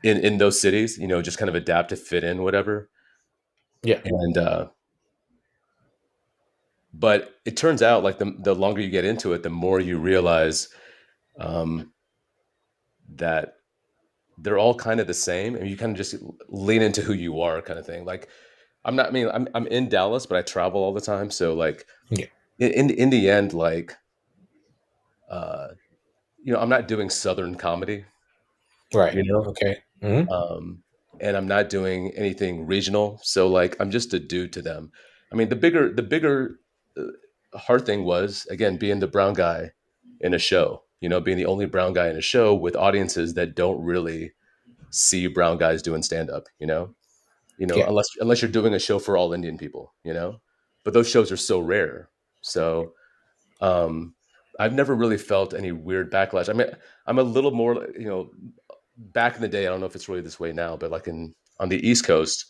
in those cities. Just kind of adapt to fit in, whatever. yeah, And but it turns out like the longer you get into it, the more you realize um, that they're all kind of the same, and you kind of just lean into who you are, kind of thing. Like I'm not. I mean, I'm in Dallas, but I travel all the time. So like yeah. in the end, like uh, I'm not doing Southern comedy. Right. You know, Okay. Hmm. um, and I'm not doing anything regional. So like I'm just a dude to them. I mean, the bigger hard thing was again being the brown guy in a show. You know, being the only brown guy in a show with audiences that don't really see brown guys doing stand up. Yeah. Unless you're doing a show for all Indian people. But those shows are so rare. So um, I've never really felt any weird backlash. I mean, I'm a little more, back in the day, I don't know if it's really this way now, but like on the East Coast,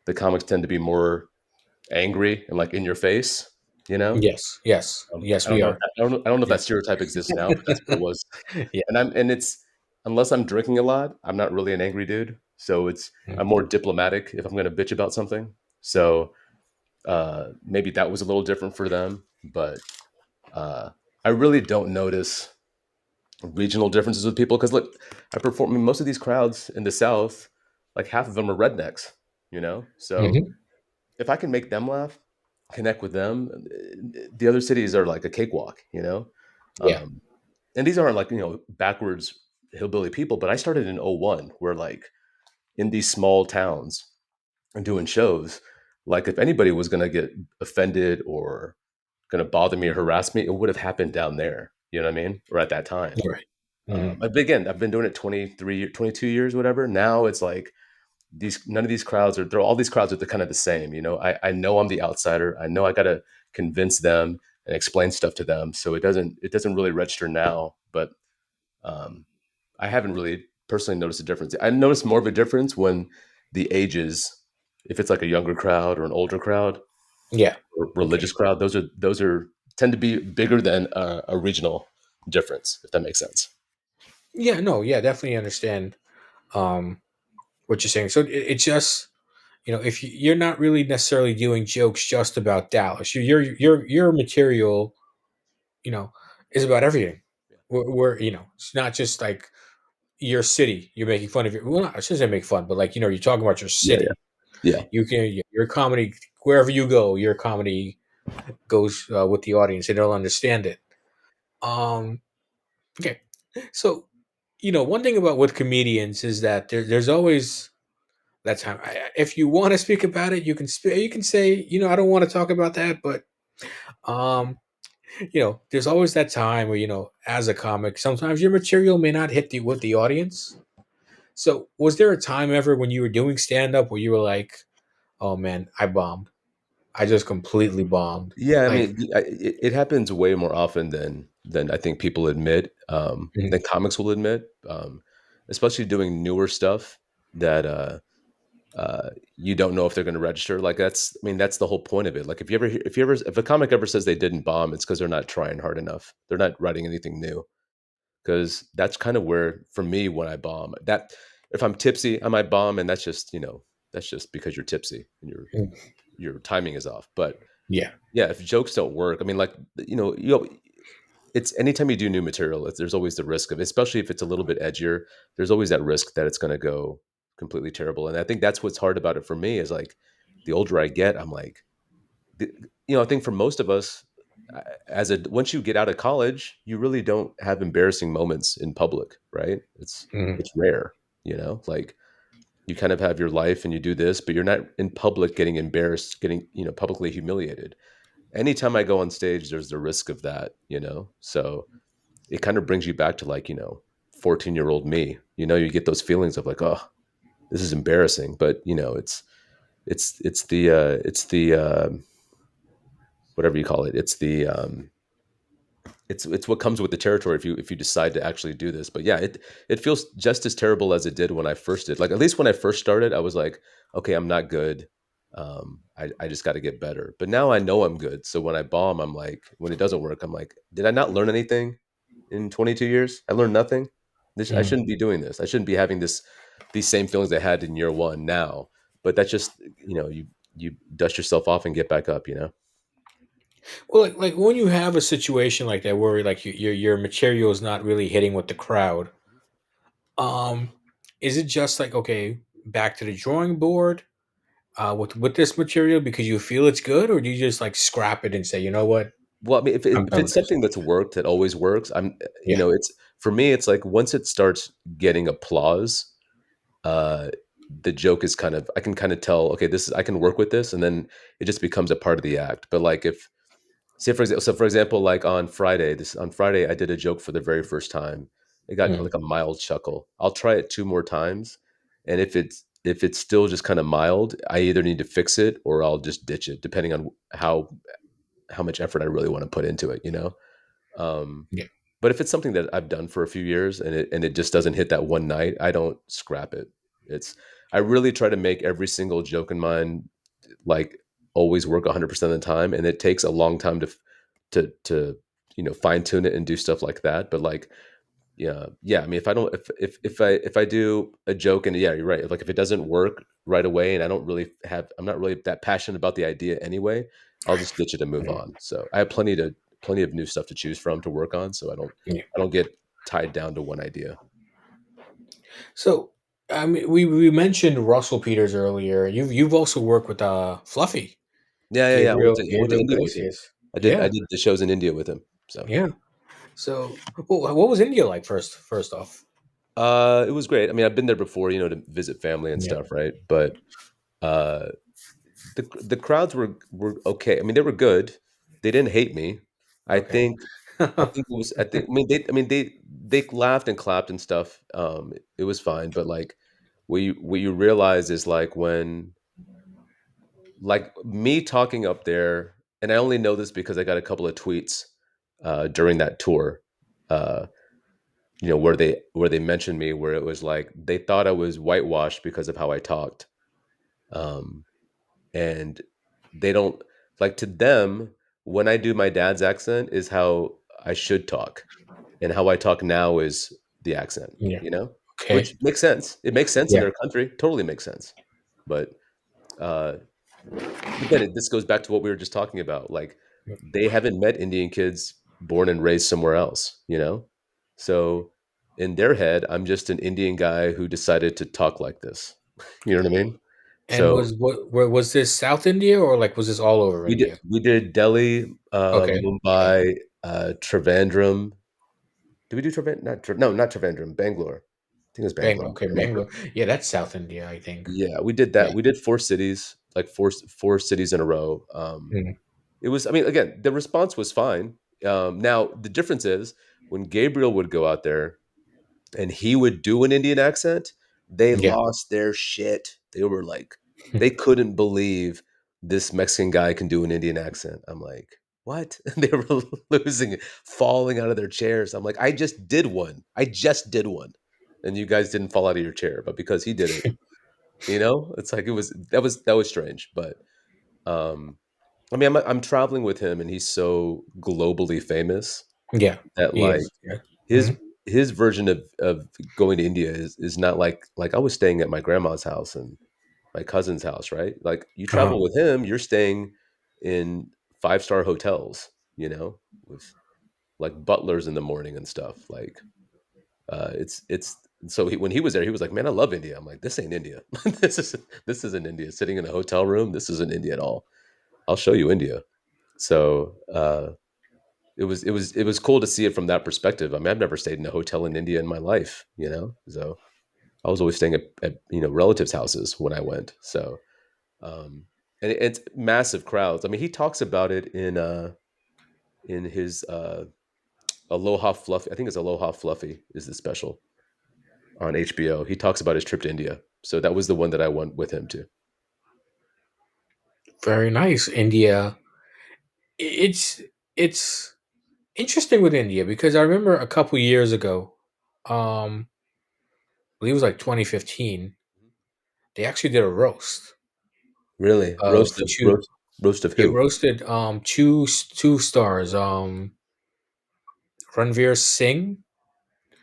the comics tend to be more angry and like in your face, you know. Yes. Yes. Yes, I don't we know. are. I don't know if Yeah. that stereotype exists now, but that's what it was. Yeah. And it's unless I'm drinking a lot, I'm not really an angry dude. So I'm Mm-hmm. more diplomatic if I'm going to bitch about something. So maybe that was a little different for them, but uh, I really don't notice regional differences with people because look, I perform. I mean, most of these crowds in the South, like half of them are rednecks, So Hmm. if I can make them laugh, connect with them, the other cities are like a cakewalk, Yeah. Um, and these aren't like backwards hillbilly people, but I started in '01, where like in these small towns and doing shows, like if anybody was going to get offended or going to bother me or harass me, it would have happened down there. You know what I mean? Or at that time. Right. Hmm. But again, I've been doing it 23, 22 years, whatever. Now it's like none of these crowds are, they're all these crowds are kind of the same. I know I'm the outsider. I know I got to convince them and explain stuff to them. So it doesn't really register now, but um, I haven't really personally noticed a difference. I notice more of a difference when the ages, if it's like a younger crowd or an older crowd Yeah. or Okay. religious crowd, those are tend to be bigger than a regional difference, if that makes sense. Yeah. No. Yeah. Definitely understand um, what you're saying. So it's just, if you're not really necessarily doing jokes just about Dallas, your material, you know, is about everything. Where it's not just like your city. You're making fun of your. Well, I shouldn't say make fun, but like you're talking about your Yeah, yeah, city. yeah. Your comedy wherever you go, your comedy goes with the audience, and they'll understand it. Um. Okay. So, one thing about with comedians is that there's always that time. If you want to speak about it, you can you can say, I don't want to talk about that, but um, there's always that time where as a comic, sometimes your material may not hit with the audience. So, was there a time ever when you were doing stand up where you were like, "Oh man, I bombed. I just completely bombed." Yeah, I Like, mean, it happens way more often than I think people admit, mhm, than comics will admit, especially doing newer stuff that you don't know if they're going to register. Like I mean, that's the whole point of it. Like if a comic ever says they didn't bomb, it's because they're not trying hard enough. They're not writing anything new. Because that's kind of where, for me, when I bomb, that if I'm tipsy, I might bomb, and that's just because you're tipsy and mm, your timing is off. But yeah, yeah, if jokes don't work, I mean, like it's anytime you do new material, there's always the risk of, especially if it's a little bit edgier, there's always that risk that it's going to go completely terrible. And I think that's what's hard about it for me is like the older I get, I'm like, the, I think for most of us, once you get out of college, you really don't have embarrassing moments in public, right? mhm, It's rare, like you kind of have your life and you do this, but you're not in public getting embarrassed, getting publicly humiliated. Anytime I go on stage, there's the risk of that. So it kind of brings you back to like 14-year-old me. You get those feelings of like, oh, this is embarrassing, but it's the whatever you call it. It's what comes with the territory if you decide to actually do this. But yeah, it feels just as terrible as it did when I first did. Like at least when I first started, I was like, okay, I'm not good. I just got to get better. But now I know I'm good. So when I bomb, I'm like, when it doesn't work, I'm like, did I not learn anything in 22 years? I learned nothing. I mhm. shouldn't be doing this. I shouldn't be having these same feelings I had in year one now. But that's just you dust yourself off and get back up. Well, like when you have a situation like that where like your material is not really hitting with the crowd, um, is it just like, okay, back to the drawing board with this material because you feel it's good, or do you just like scrap it and say, you know what, Well, I mean, I'm if done it's with this? something that's worked, that always works. Yeah. It's for me, it's like once it starts getting applause, uh, the joke is kind of I can kind of tell, okay, this is I can work with this, and then it just becomes a part of the act. But like if say for example, like on Friday, I did a joke for the very first time. It got Mm, like a mild chuckle. I'll try it two more times, and if it's still just kind of mild, I either need to fix it or I'll just ditch it, depending on how much effort I really want to put into it. Um, yeah. but if it's something that I've done for a few years and it just doesn't hit that one night, I don't scrap it. It's I really try to make every single joke in mine like always work 100% of the time, and it takes a long time to fine tune it and do stuff like that. But like yeah, I mean, if I don't if I do a joke and yeah, you're right. Like if it doesn't work right away and I'm not really that passionate about the idea anyway, I'll just ditch it and move Mm, on. So I have plenty of new stuff to choose from to work on, so yeah. I don't get tied down to one idea. So, I mean, we mentioned Russell Peters earlier. You've also worked with Fluffy Yeah. I went to Gabriel India with him. Iglesias. I Yeah, did the shows in India with him. So yeah. So, what was India like first off? it was great. I mean, I've been there before, to visit family and Yeah. stuff, right? But uh the crowds were okay. I mean, they were good. They didn't hate me. I Okay. think I think I mean they laughed and clapped and stuff. It was fine, but like what you realize is like when like me talking up there, and I only know this because I got a couple of tweets during that tour. Uh, where they mentioned me, where it was like they thought I was whitewashed because of how I talked. Um, and they don't like to them when I do my dad's accent is how I should talk, and how I talk now is the accent, Yeah. which Okay. makes sense. It makes sense in Yeah. their country, totally makes sense. But uh, again, this goes back to what we were just talking about. Like they haven't met Indian kids born and raised somewhere else. So in their head, I'm just an Indian guy who decided to talk like this. You know what I mean? And So was this South India or like was this all over India? we did Delhi, Okay. Okay. Mumbai, Trivandrum. Did we do Trivandrum? No, not Trivandrum. Bangalore. I think it was Bangalore. Bangalore. I Okay, can't remember. Bangalore. Yeah, that's South India, I think. Yeah, we did Yeah. that. We did four cities, like four cities in a row. Mhm. It was. I mean, again, the response was fine. Now the difference is when Gabriel would go out there and he would do an Indian accent, they Yeah. lost their shit. They were like, they couldn't believe this Mexican guy can do an Indian accent. I'm like, what? They were losing it, falling out of their chairs. I'm like, I just did one. I just did one. And you guys didn't fall out of your chair, but because he did it, it's like that was strange. But um, I mean, I'm traveling with him, and he's so globally famous Yeah. that He like is. Yeah. his Mhm. his version of going to India is not like I was staying at my grandma's house and my cousin's house, right? Like you Uh-huh. travel with him, you're staying in five-star hotels, with like butlers in the morning and stuff. Like it's so when he was there, he was like, "Man, I love India." I'm like, "This ain't India. This isn't India. Sitting in a hotel room, this isn't India at all. I'll show you India." So it was cool to see it from that perspective. I mean, I've never stayed in a hotel in India in my life. So I was always staying at relatives' houses when I went. So and it's massive crowds. I mean, he talks about it in his Aloha Fluffy. I think it's Aloha Fluffy is the special on HBO. He talks about his trip to India. So that was the one that I went with him to. Very nice. India. It's interesting with India because I remember a couple years ago, I believe it was like 2015, they actually did a roast Really, of two. roast of It who? roasted two stars, Ranveer Singh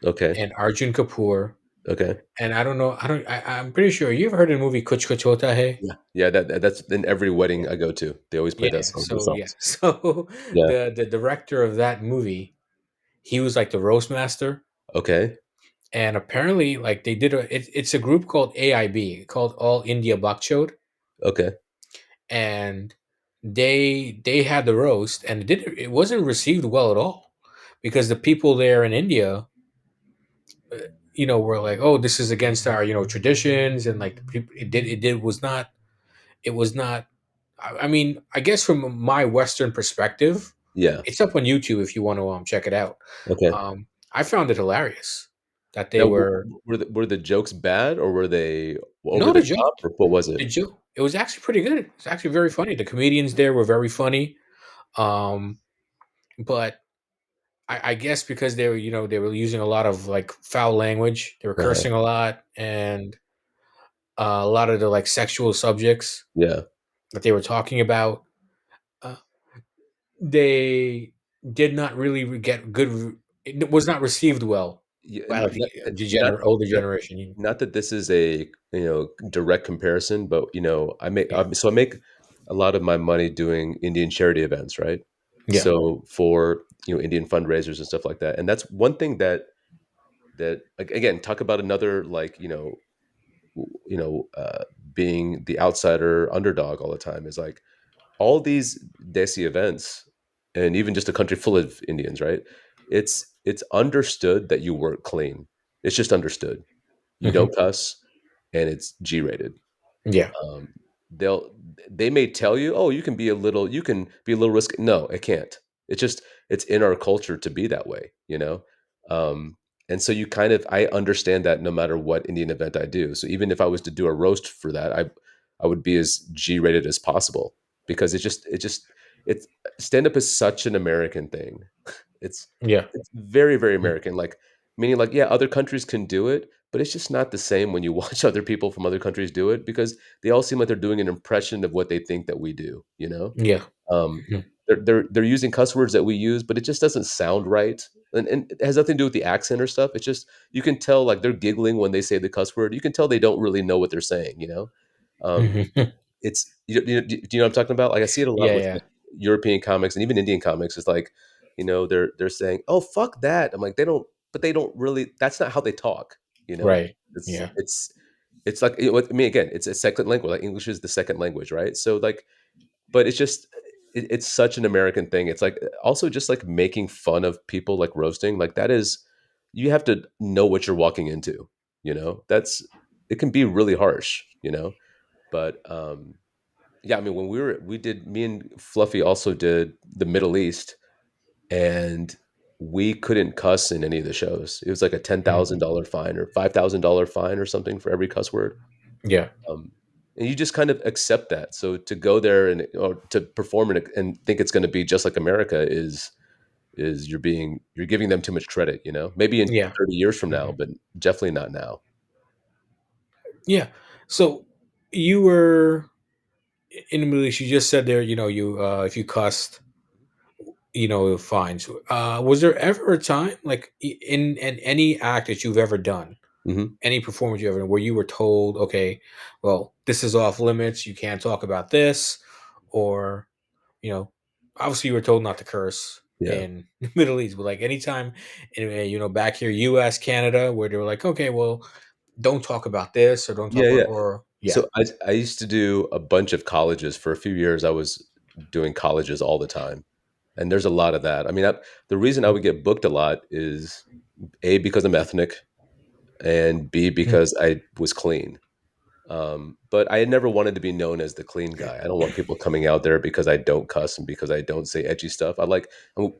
Okay, and Arjun Kapoor. okay. And I don't know, I'm pretty sure you ever heard of the movie Kuch Kuch Hota Hai? Yeah, yeah. That's in every wedding I go to. They always play Yeah. that song. Those So yeah. songs. So Yeah. the director of that movie, he was like the roast master. Okay. And apparently, like they did it's a group called AIB, called All India Bak Chode, Okay. and they had the roast, and it wasn't received well at all because the people there in India, were like, oh, this is against our traditions, and like it was not, it was not. I mean, I guess from my Western perspective, Yeah. it's up on YouTube if you want to check it out. Okay. I found it hilarious that they Now, were were the jokes bad or were they over not a the joke. top or what was it? The joke, it was actually pretty good. It's actually very funny. The comedians there were very funny. Um, but I guess because they were, they were using a lot of like foul language. They were Uh-huh. cursing a lot, and a lot of the like sexual subjects Yeah. that they were talking about. Uh, they did not really get good. It was not received well Yeah, by like the not older not generation. not that this is a, direct comparison, but, Yeah, I make a lot of my money doing Indian charity events, right? yeah, So for, Indian fundraisers and stuff like that, and that's one thing that, like, again, talk about another, like, w you know, uh, being the outsider underdog all the time is, like, all these Desi events, and even just a country full of Indians, right? It's understood that you work clean. It's just understood. You hmm don't cuss, and it's G-rated. yeah, Um, they'll they may tell you, "Oh, you can be a little risky." No, it can't. It's just it's in our culture to be that way, you know? Um, and so I understand that no matter what Indian event I do. So even if I was to do a roast for that, I would be as G-rated as possible because it's stand up is such an American thing. It's yeah, it's very, very American, like, meaning, like, yeah, other countries can do it, but it's just not the same when you watch other people from other countries do it because they all seem like they're doing an impression of what they think that we do, you know? yeah, Um, mhm, they're using cuss words that we use, but it just doesn't sound right, and it has nothing to do with the accent or stuff. It's just you can tell, like, they're giggling when they say the cuss word. You can tell they don't really know what they're saying, you know? Um, mhm. it's do you know what I'm talking about? Like, I see it a lot Yeah, with, yeah, like, European comics and even Indian comics. It's like, they're saying, "Oh, fuck that." I'm like, they don't really that's not how they talk, you know? right, It's yeah, it's it's like, I mean, again, it's a second language, like, English is the second language, right? So, like, but it's just it's such an American thing. It's like, also just, like, making fun of people, like, roasting, like, that is you have to know what you're walking into, you know? That's it can be really harsh, you know? But, yeah, I mean, when we did me and Fluffy also did the Middle East, and we couldn't cuss in any of the shows. It was like a mhm, $10,000 fine or $5,000 fine or something for every cuss word. yeah, Um, and you just kind of accept that. So to go there and or to perform and think it's going to be just like America is you're giving them too much credit. Maybe in yeah, 30 years from now, mhm, but definitely not now. yeah. So you were in the Middle East. You just said there, you if you cussed, fines. Was there ever a time, like in any act that you've ever done, Hmm. any performance you ever done, where you were told, okay, well, this is off limits. You can't talk about this, or you know, obviously you were told not to curse Yeah. in the Middle East, but like anytime, back here, U.S., Canada, where they were like, okay, well, don't talk about this, or don't talk Yeah, about, yeah. or yeah, So I used to do a bunch of colleges for a few years. I was doing colleges all the time, and there's a lot of that. I mean, the reason I would get booked a lot is A, because I'm ethnic, and B, Mhm. because I was clean. But I had never wanted to be known as the clean guy. I don't want people coming out there because I don't cuss and because I don't say edgy stuff.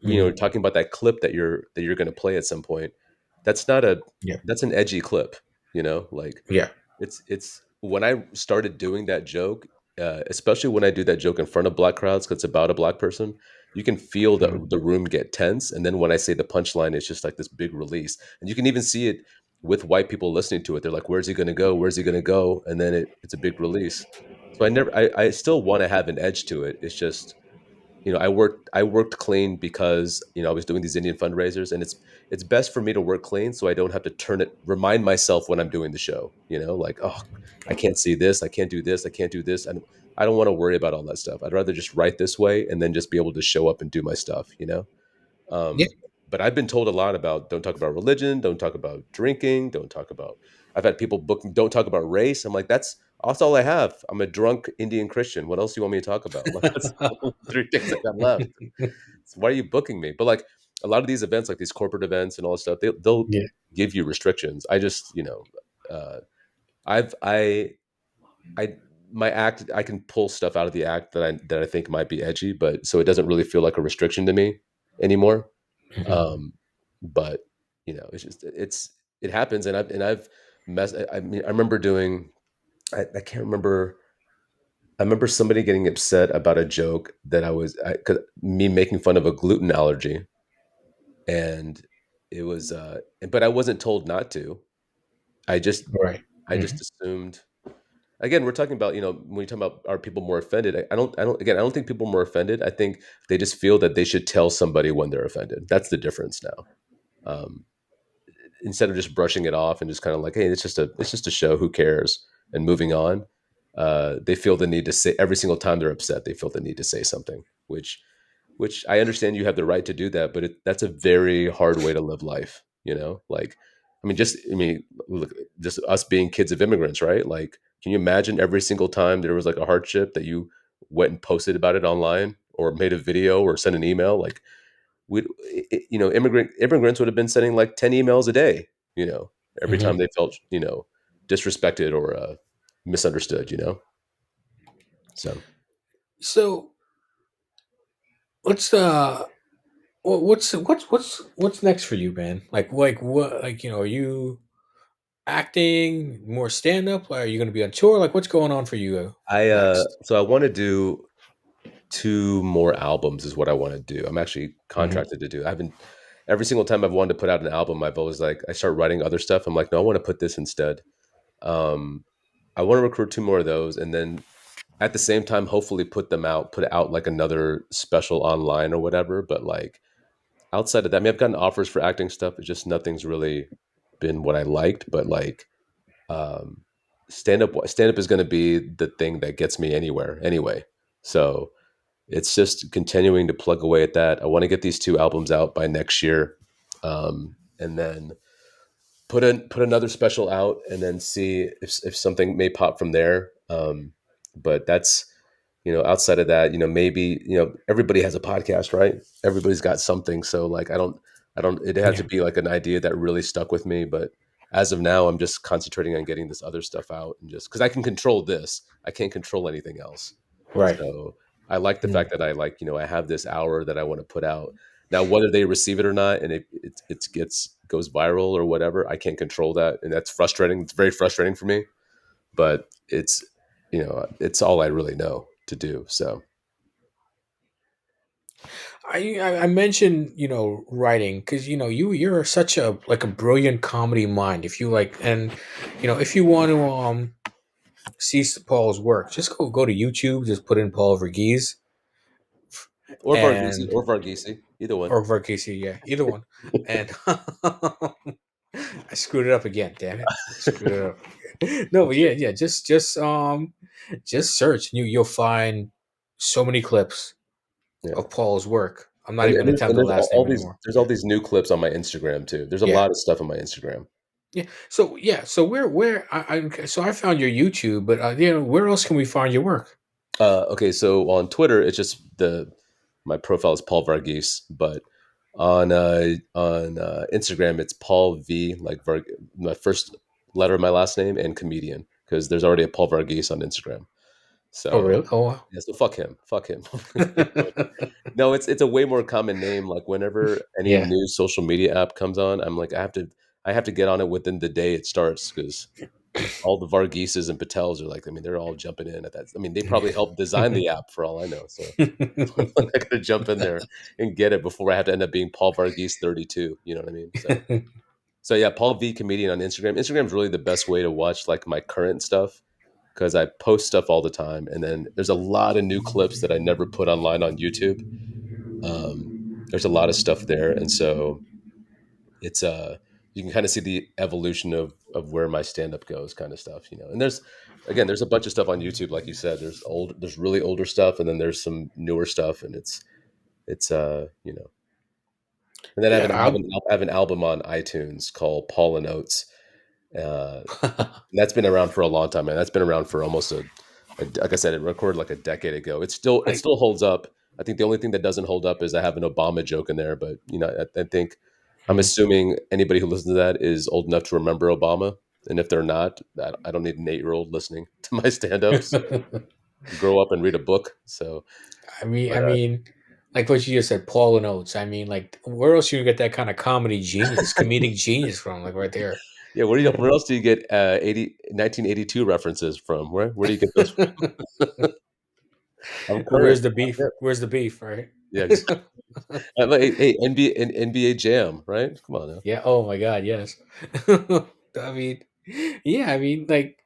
Mhm. Talking about that clip that you're going to play at some point. That's not a Yeah, that's an edgy clip. Like, yeah, it's when I started doing that joke, especially when I do that joke in front of black crowds, 'cause it's about a black person, you can feel Mhm. the room get tense, and then when I say the punchline, it's just like this big release, and you can even see it with white people listening to it. They're like, "Where's he gonna go? Where's he gonna go?" And then it's a big release. So I still wanna have an edge to it. It's just, I worked clean because, I was doing these Indian fundraisers, and it's best for me to work clean so I don't have to remind myself when I'm doing the show, like, "Oh, I can't see this, I can't do this, I can't do this." I don't wanna worry about all that stuff. I'd rather just write this way and then just be able to show up and do my stuff? yeah, But I've been told a lot about don't talk about religion, don't talk about drinking, don't talk about I've had people book don't talk about race. I'm like, that's all I have. I'm a drunk Indian Christian. What else do you want me to talk about? Like, that's the only three things I got left. So why are you booking me? But, like, a lot of these events, like these corporate events and all this stuff, they'll Yeah. give you restrictions. I just, uh, I've I my act, I can pull stuff out of the act that I think might be edgy, but so it doesn't really feel like a restriction to me anymore. Mhm. Um, but it's just it happens, and I've messed. I mean, I remember doing. I can't remember. I remember somebody getting upset about a joke that cause me making fun of a gluten allergy, and it was. But I wasn't told not to. I just Right. I Mhm. just assumed. Again, we're talking about, when you talk about are people more offended, I don't think people are more offended. I think they just feel that they should tell somebody when they're offended. That's the difference now. Um, Instead of just brushing it off and just kind of like, hey, it's just a show, who cares, and moving on. They feel the need to say every single time they're upset. They feel the need to say something, which I understand you have the right to do that, but that's a very hard way to live life. Like, I mean, look, just us being kids of immigrants, right? Like, can you imagine every single time there was like a hardship that you went and posted about it online or made a video or sent an email? Like, we, immigrants would have been sending like 10 emails a day, you know, every time Mhm. they felt, disrespected or misunderstood, so. So let's what's next for you, man? Like what, like, are you acting more stand up? Are you going to be on tour? Like, what's going on for you next? I want to do two more albums is what I want to do. I'm actually Hmm. contracted to do. I've been every single time I've wanted to put out an album, I've always like I start writing other stuff. I'm like, no, I want to put this instead. Um, I want to record two more of those, and then at the same time, hopefully put out like another special online or whatever. But like outside of that, I mean, I've gotten offers for acting stuff. It's just nothing's really been what I liked. But like um, stand up is going to be the thing that gets me anywhere anyway. So it's just continuing to plug away at that. I want to get these two albums out by next year, and then put another special out, and then see if something may pop from there. But that's outside of that, maybe everybody has a podcast, right? Everybody's got something. So like I don't. It had Yeah. to be like an idea that really stuck with me, but. As of now, I'm just concentrating on getting this other stuff out, and just because I can control this, I can't control anything else. Right. So I like the Mm. fact that I have this hour that I want to put out. Now, whether they receive it or not, and it gets goes viral or whatever, I can't control that, and that's frustrating. It's very frustrating for me, but it's all I really know to do. So I mentioned, writing, because you're such a, like, a brilliant comedy mind. If you like, and if you want to see Paul's work, just go to YouTube, just put in Paul Verghese, or Varghese and or Varghese, either one. or Varghese, yeah, either one. And I screwed it up again. Damn it, I screwed it up again. No, but yeah, yeah. Just search. You'll find so many clips Yeah, of Paul's work. I'm not and even and gonna there's, attempt and the there's last name anymore. all Yeah, these new clips on my Instagram too. There's a yeah, lot of stuff on my Instagram. yeah. So yeah, so where so I found your YouTube, but where else can we find your work? Okay, so on Twitter, it's just my profile is Paul Varghese, but on Instagram, it's Paul V, like my first letter of my last name, and comedian, because there's already a Paul Varghese on Instagram. Oh So really? Oh wow. yeah, so fuck him. No, it's a way more common name. Like whenever any Yeah. new social media app comes on, I'm like I have to get on it within the day it starts, because all the Vargheses and Patels are like, I mean, they're all jumping in at that. I mean, they probably helped design the app for all I know. So I got to jump in there and get it before I have to end up being Paul Varghese 32. You know what I mean? So yeah, Paul V comedian on Instagram. Instagram's really the best way to watch like my current stuff, because I post stuff all the time, and then there's a lot of new clips that I never put online on YouTube. Um, there's a lot of stuff there, and so it's you can kind of see the evolution of where my stand up goes, kind of stuff, and there's a bunch of stuff on YouTube, like you said. There's really older stuff, and then there's some newer stuff, and it's. And then Yeah. I have an album on iTunes called Paul and Oates. And that's been around for a long time, man. That's been around for almost like I said, it recorded like a decade ago. It I still holds up. I think the only thing that doesn't hold up is I have an Obama joke in there, but I think I'm Mhm. assuming anybody who listens to that is old enough to remember Obama, and if they're not, I don't need an 8-year-old listening to my stand-ups. Grow up and read a book. So, I but mean, like what you just said, Paul and Oates. I mean, like, where else you get that kind of comedy genius, comedic genius from? Like right there. yeah, where else do you get 1982 references from? Where do you get those from? I'm current. Where's the I'm beef? hip. Where's the beef? Right. Yeah, exactly. Hey, NBA Jam, right? Come on now. Yeah. Oh my God. Yes. I mean, yeah. I mean, like,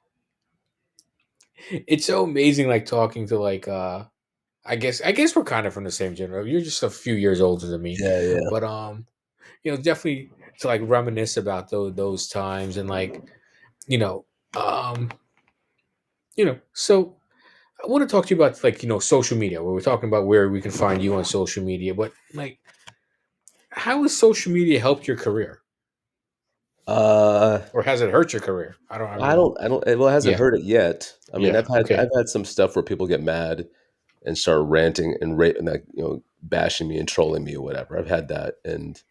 it's so amazing. Like talking to like, I guess we're kind of from the same generation. You're just a few years older than me, Yeah, yeah. but definitely to like reminisce about those times and like, you know, um, So I want to talk to you about like social media. Where we're talking about where we can find you on social media, but like, how has social media helped your career, Uh, or has it hurt your career? I don't. I I mean, don't, I don't. Well, it hasn't yeah, heard it yet. I mean, yeah, I've okay. had some stuff where people get mad and start ranting and like bashing me and trolling me or whatever. I've had that, and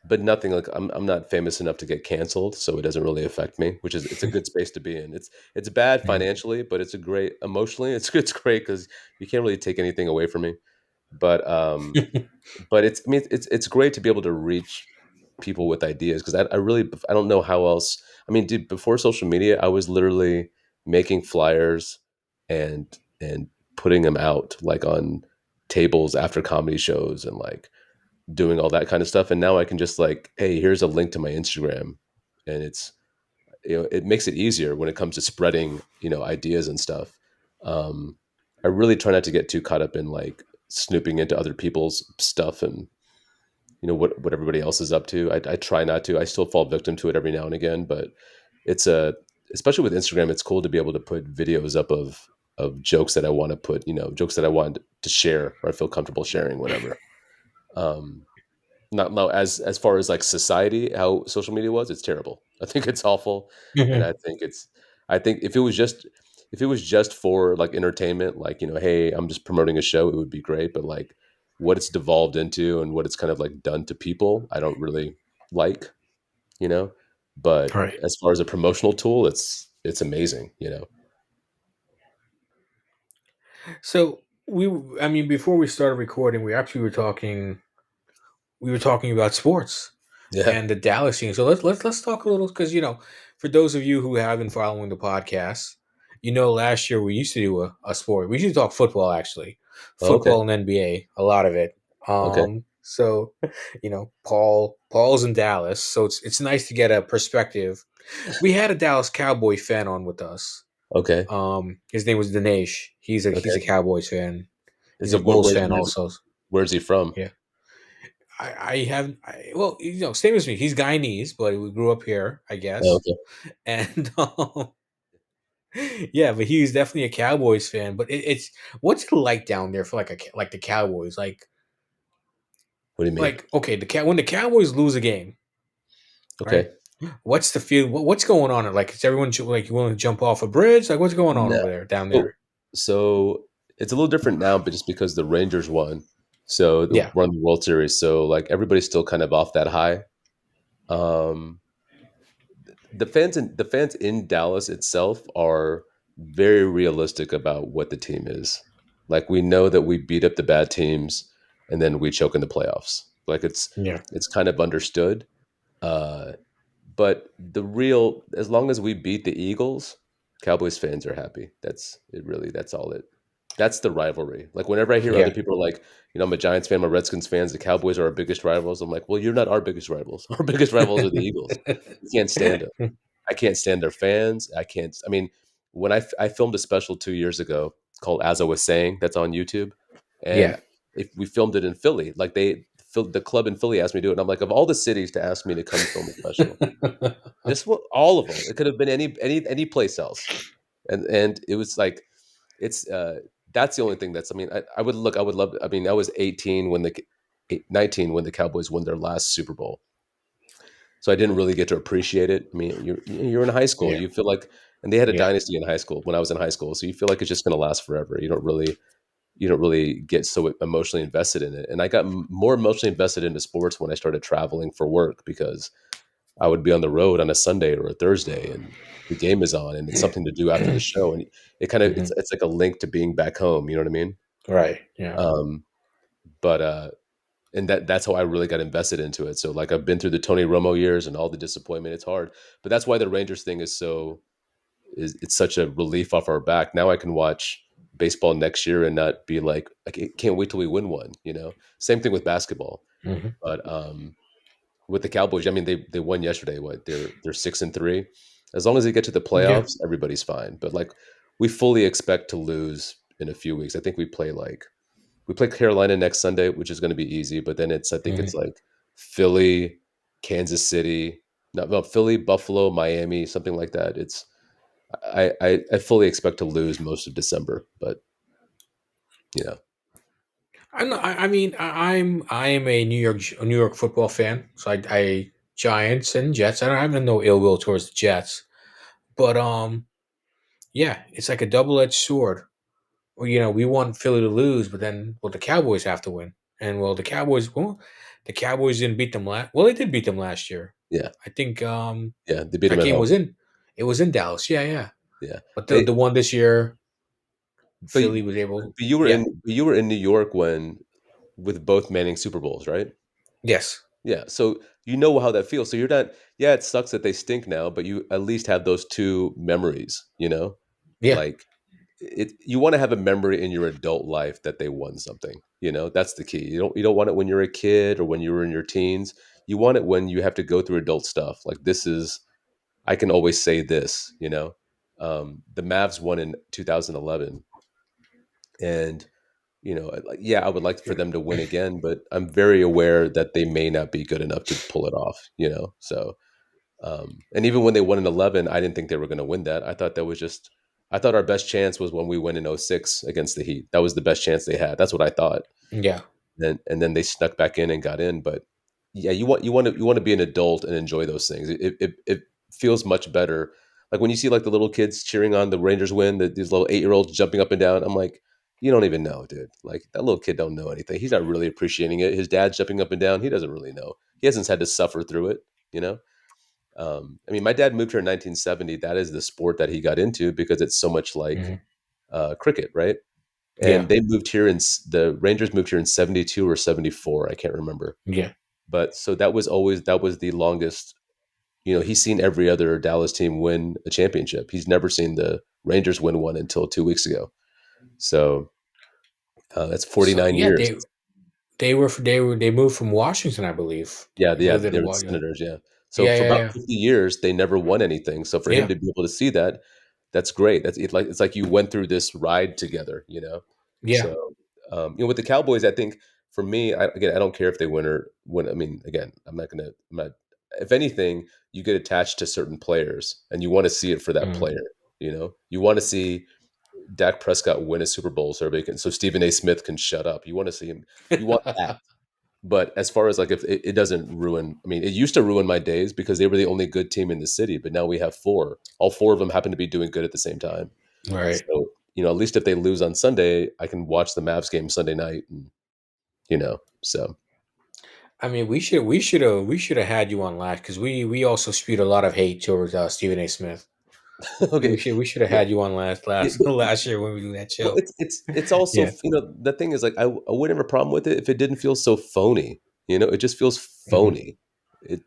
but nothing like I'm not famous enough to get canceled, so it doesn't really affect me. Which is it's a good space to be in. It's bad Mhm. financially, but it's a great emotionally. It's great because you can't really take anything away from me. But it's I mean it's great to be able to reach people with ideas because I really I don't know how else. I mean, dude, before social media, I was literally making flyers and and putting them out like on tables after comedy shows and like doing all that kind of stuff. And now I can just like, hey, here's a link to my Instagram, and it's it makes it easier when it comes to spreading ideas and stuff. Um, I really try not to get too caught up in like snooping into other people's stuff and what everybody else is up to. I try not to. I still fall victim to it every now and again, but it's a especially with Instagram, it's cool to be able to put videos up of jokes that I want to put, jokes that I want to share or I feel comfortable sharing, whatever. Um, not now as far as like society, how social media was, it's terrible. I think it's awful, and Mhm. I think if it was just for like entertainment, like hey, I'm just promoting a show, it would be great. But like what it's devolved into and what it's kind of like done to people, I don't really like, you know. But Right. as far as a promotional tool, it's amazing, you know. So I mean, before we started recording, we actually were talking. We were talking about sports Yeah. and the Dallas team. So let's talk a little because for those of you who have been following the podcast, last year we used to do a sport. We used to talk football actually, Oh, okay. football and NBA, a lot of it. Okay. So Paul's in Dallas, so it's nice to get a perspective. We had a Dallas Cowboy fan on with us. Okay. His name was Dinesh. He's a Okay. Cowboys fan. He's Is a it Bulls fan also. where's he from? Yeah. I have well, same as me. He's Guyanese, but we grew up here, I Oh, guess. okay. And yeah, but he's definitely a Cowboys fan. But it's what's it like down there for like the Cowboys? What do you mean? Like okay, when the Cowboys lose a game, right? Okay. What's the feel? What's going on? Like, is everyone like you want to jump off a bridge? Like, what's going on No. over there, down So there? so it's a little different now, but just because the Rangers won, so the Yeah, won the World Series, so like everybody's still kind of off that high. Um, the fans in Dallas itself are very realistic about what the team is. Like we know that we beat up the bad teams and then we choke in the playoffs. Like yeah, it's kind of understood. Uh, But the real, as long as we beat the Eagles, Cowboys fans are happy. That's it. Really, that's all it. That's the rivalry. Like whenever I hear other yeah. people are like, I'm a Giants fan, I'm a Redskins fans. The Cowboys are our biggest rivals. I'm like, well, you're not our biggest rivals. Our biggest rivals are the Eagles. We can't stand them. I can't stand their fans. I can't. I mean, when I filmed a special 2 years ago called "As I Was Saying" that's on YouTube, and Yeah. if we filmed it in Philly, like the club in Philly asked me to do it, and I'm like, of all the cities to ask me to come film a special, just what all of them. It could have been any place else, and it was like it's that's the only thing that's. I mean, I would look. I would love. I mean, I was 18 when 19 when the Cowboys won their last Super Bowl, so I didn't really get to appreciate it. I mean, you're in high school. Yeah, You feel like, and they had a yeah, dynasty in high school when I was in high school, so you feel like it's just going to last forever. You don't really. you don't really get so emotionally invested in it. And I got more emotionally invested into sports when I started traveling for work because I would be on the road on a Sunday or a Thursday, and the game is on, and it's something to do after the show, and it kind of Hmm. it's like a link to being back home. You know what I mean? Right. Yeah. Um, but and that's how I really got invested into it. So like I've been through the Tony Romo years and all the disappointment. It's hard, but that's why the Rangers thing is it's such a relief off our back. Now I can watch baseball next year and not be like I can't wait till we win one. You know, same thing with basketball. Hmm. But with the Cowboys, I mean they won yesterday. What they're 6-3. As long as they get to the Yeah. playoffs, everybody's fine. But like we fully expect to lose in a few weeks. I think we play Carolina next Sunday, which is going to be easy. But then I think it's Hmm. like Philly, Kansas City, no Philly, Buffalo, Miami, something like that. I fully expect to lose most of December, but you know, I mean, I am a New York football fan, so I Giants and Jets. I don't have no ill will towards the Jets, but yeah, it's like a double edged sword. Well, we want Philly to lose, but then the Cowboys have to win, and the Cowboys didn't beat them last. Well, they did beat them last year. yeah, I think yeah, they beat them that at game home. was in Dallas. Yeah, yeah. Yeah, But they, the one this year, but Philly was able. Yeah. you were in New York when with both Manning Super Bowls, right? Yes. Yeah, so you know how that feels. So you're not. Yeah, it sucks that they stink now, but you at least have those two memories. You know, Yeah. like you want to have a memory in your adult life that they won something. You know, that's the key. You don't want it when you're a kid or when you were in your teens. You want it when you have to go through adult stuff. Like this is I can always say this, you know. The Mavs won in 2011, and like yeah, I would like for them to win again, but I'm very aware that they may not be good enough to pull it off, you know. So, and even when they won in 11, I didn't think they were going to win that. I thought our best chance was when we went in '06 against the Heat. That was the best chance they had. That's what I thought. Yeah. And then they snuck back in and got in. But yeah, you want to be an adult and enjoy those things. It feels much better. Like when you see like the little kids cheering on the Rangers win, these little 8 year olds jumping up and down. I'm like, you don't even know, dude. Like that little kid don't know anything. He's not really appreciating it. His dad's jumping up and down. He doesn't really know. He hasn't had to suffer through it. You know. I mean, my dad moved here in 1970. That is the sport that he got into because it's so much like Hmm. cricket, right? Yeah. And the Rangers moved here in 72 or 74. I can't remember. Yeah. But so that was the longest. He's seen every other Dallas team win a championship. He's never seen the Rangers win one until 2 weeks ago. So that's So 49 yeah, years. they moved from Washington, I believe. They Yeah, lived in they're the Yeah. Senators. Yeah. So Yeah. for Yeah. about Yeah. 50 years, they never won anything. So for him Yeah. to be able to see that, that's great. It's like you went through this ride together. Yeah. So with the Cowboys, I think for me, again, I don't care if they win or win. I mean, again, I'm not. If anything, you get attached to certain players, and you want to see it for that Mhm. player. You want to see Dak Prescott win a Super Bowl so Stephen A. Smith can shut up. You want to see him. You want that. But as far as like if it doesn't ruin, I mean, it used to ruin my days because they were the only good team in the city. But now we have four. All four of them happen to be doing good at the same time. Right. So at least if they lose on Sunday, I can watch the Mavs game Sunday night, and so I mean, we should have had you on last because we also spewed a lot of hate towards Stephen A. Smith. okay. We should have Yeah, had you on last yeah, last last year when we do that well, show. it's also Yeah. the thing is like I wouldn't have a problem with it if it didn't feel so phony. It just feels Hmm. phony. It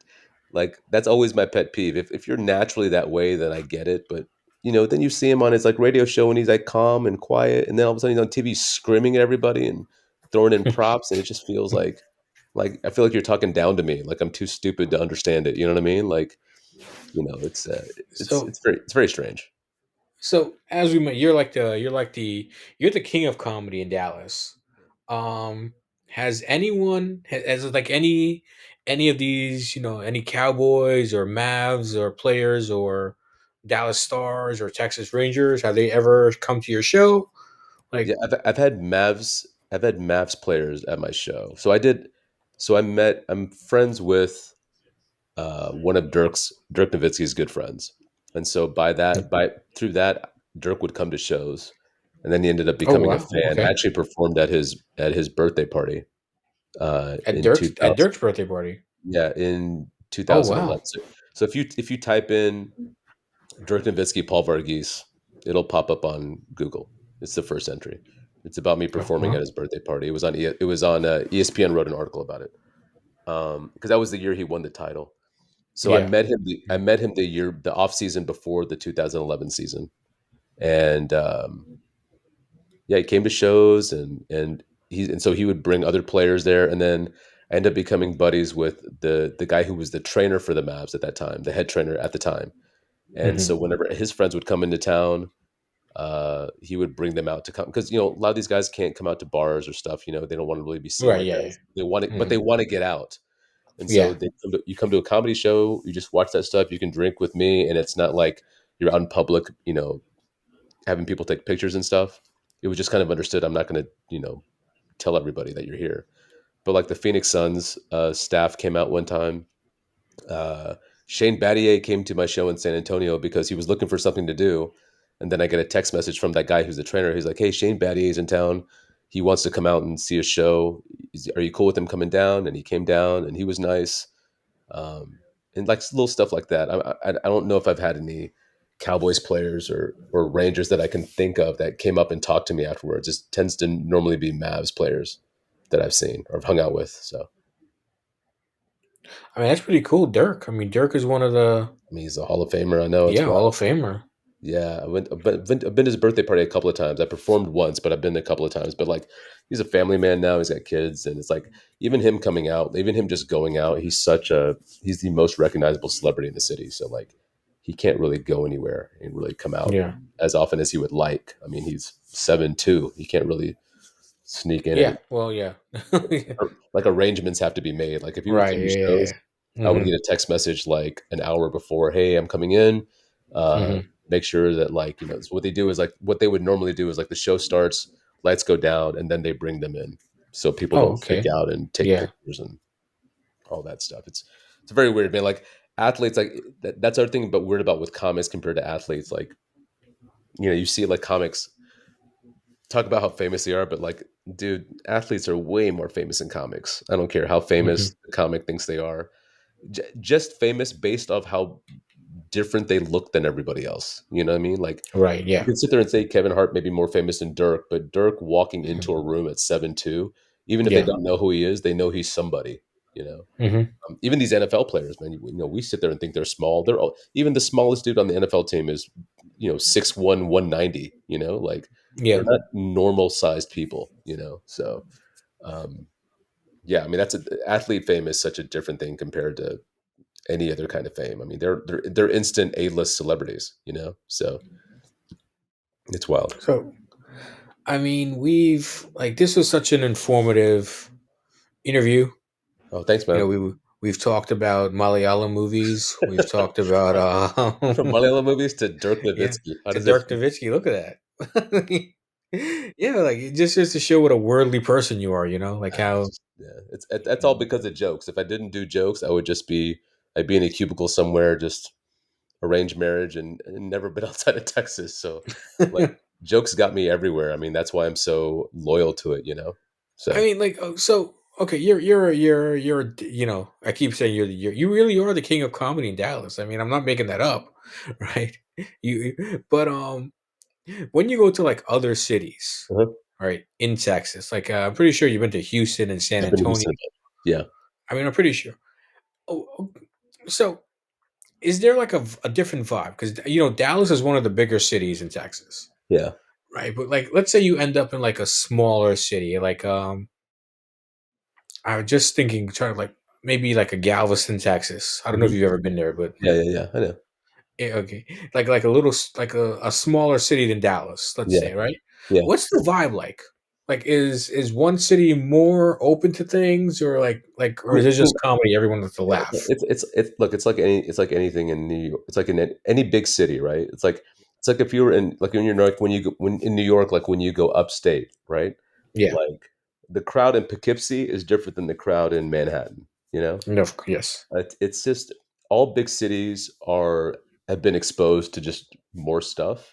like that's always my pet peeve. If you're naturally that way, then I get it. But then you see him on his like radio show and he's like calm and quiet, and then all of a sudden he's on TV screaming at everybody and throwing in props, and it just feels like I feel like you're talking down to me, like I'm too stupid to understand it. You know what I mean? Like it's So it's very strange. as we met, you're the king of comedy in Dallas. Um, has like any of these any Cowboys or Mavs or players or Dallas Stars or Texas Rangers, have they ever come to your show? Like, Yeah, I've had Mavs players at my show. I'm friends with one of Dirk Nowitzki's good friends. And so by through that Dirk would come to shows. and then he ended up Oh becoming a wow. fan. I Okay. actually performed at his birthday party in At 2000. Dirk's birthday party. Yeah, in Oh 2011. wow. So if you type in Dirk Nowitzki, Paul Varghese, it'll pop up on Google. It's the first entry. It's about me Oh, performing wow. at his birthday party. It was on ESPN wrote an article about it because that was the year he won the title. So Yeah. I Mhm. met him the off season before the 2011 season, and yeah, he came to shows and so he would bring other players there, and then I ended up becoming buddies with the guy who was the trainer for the Mavs at that time, the head trainer at the time. And so Mhm. whenever his friends would come into town, he would bring them out to come because a lot of these guys can't come out to bars or stuff. They don't want to really be seen Right. like Yeah. that. They want it, but Mhm. they want to get out. And so Yeah. you come to a comedy show, you just watch that stuff. You can drink with me, and it's not like you're out in public, having people take pictures and stuff. It was just kind of understood. I'm not going to, tell everybody that you're here. But like the Phoenix Suns staff came out one time. Uh, Shane Battier came to my show in San Antonio because he was looking for something to do. And then I get a text message from that guy who's the trainer. He's like, "Hey, Shane Battier's in town. He wants to come out and see a show. Are you cool with him coming down?" And he came down, and he was nice. Um, and like little stuff like that. I don't know if I've had any Cowboys players or Rangers that I can think of that came up and talked to me afterwards. It tends to normally be Mavs players that I've seen or have hung out with. So I mean, that's pretty cool, Dirk. I mean, Dirk is one of the I mean, he's a Hall of Famer. I know it's yeah Hall wild. of Famer. Yeah, I've been to his birthday party a couple of times. I performed once, but I've been a couple of times. But like, he's a family man now. He's got kids, and it's like even him coming out, even him just going out. He's the most recognizable celebrity in the city. So like, he can't really go anywhere and really come out Yeah. as often as he would like. I mean, he's 7'2". He can't really sneak in Yeah. and Well, yeah. like arrangements have to be made. Like if he would Right. come to Yeah. shows, I would Mm-hmm. get a text message like an hour before, "Hey, I'm coming in. Mm-hmm. Make sure that like so what they do is like what they would normally do is like the show starts, lights go down, and then they bring them in so people Oh, don't freak okay. out and take Yeah. pictures and all that stuff. It's very weird, man. Like athletes, like that's our thing, but weird about with comics compared to athletes. Like you see like comics talk about how famous they are, but like, dude, athletes are way more famous than comics. I don't care how Mm-hmm. famous the comic thinks they are. Just famous based off how different they look than everybody else. You know what I mean? Like Right. you Yeah. can sit there and say Kevin Hart may be more famous than Dirk, but Dirk walking into Mhm. a room at 7'2", even if they Yeah. don't know who he is, they know he's somebody. You know, Mm-hmm. even these NFL players, man. We sit there and think they're small. They're all, even the smallest dude on the NFL team is 6'1", 190. Like they're Yeah. not normal sized people. So um, yeah, I mean athlete fame is such a different thing compared to any other kind of fame. I mean, they're instant A-list celebrities, so it's wild. So, I mean, we've like this was such an informative interview. Oh, thanks, You man. know, we've talked about Malayalam movies. We've talked about From Malayalam movies to Dirk yeah, Nowitzki. How to does it Dirk feel? Nowitzki. Look at that. Yeah, like it just to show what a worldly person you are. You know, like how. Yeah, that's all because of jokes. If I didn't do jokes, I'd be in a cubicle somewhere, just arranged marriage, and never been outside of Texas. So, like, jokes got me everywhere. I mean, that's why I'm so loyal to it. I So, mean, like, so okay, you know, I keep saying you really are the king of comedy in Dallas. I mean, I'm not making that up, right? But when you go to like other cities, uh-huh. right, in Texas, like I'm pretty sure you've been to Houston and San I've been to Antonio. Houston. Yeah, I mean, I'm pretty sure. Oh, so is there like a different vibe? Because you know, Dallas is one of the bigger cities in Texas, yeah. right? But like, let's say you end up in like a smaller city, like I was just thinking, trying to like maybe like a Galveston, Texas. I don't know if Hmm. you've ever been there, but Yeah, yeah, yeah. I know. yeah, okay, like a little like a smaller city than Dallas, let's Yeah, say, right? yeah. What's the vibe like? Like, is one city more open to things, or or is it I mean, just comedy? Everyone wants to yeah, laugh. it's look, it's like anything in New York. It's like in any big city, right? It's like if you were in like in New York when you go when in New York, like when you go upstate, right? Yeah, Like the crowd in Poughkeepsie is different than the crowd in Manhattan. no, yes, It's just all big cities are have been exposed to just more stuff,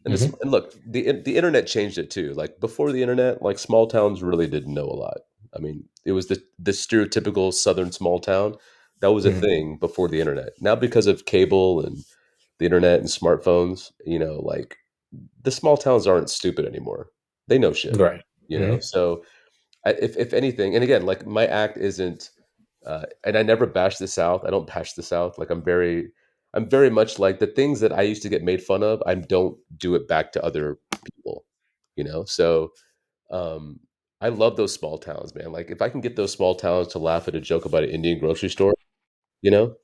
Hmm. And look, the internet changed it too. Like before the internet, like small towns really didn't know a lot. I mean, it was the stereotypical southern small town. That was a Hmm. thing before the internet. Now because of cable and the internet and smartphones, like the small towns aren't stupid anymore. They know shit, Right. Hmm. So if anything, and again, like my act isn't, and I never bash the South. I don't bash the South. Like I'm very much like the things that I used to get made fun of. I don't do it back to other people, So um, I love those small towns, man. Like if I can get those small towns to laugh at a joke about an Indian grocery store, you know,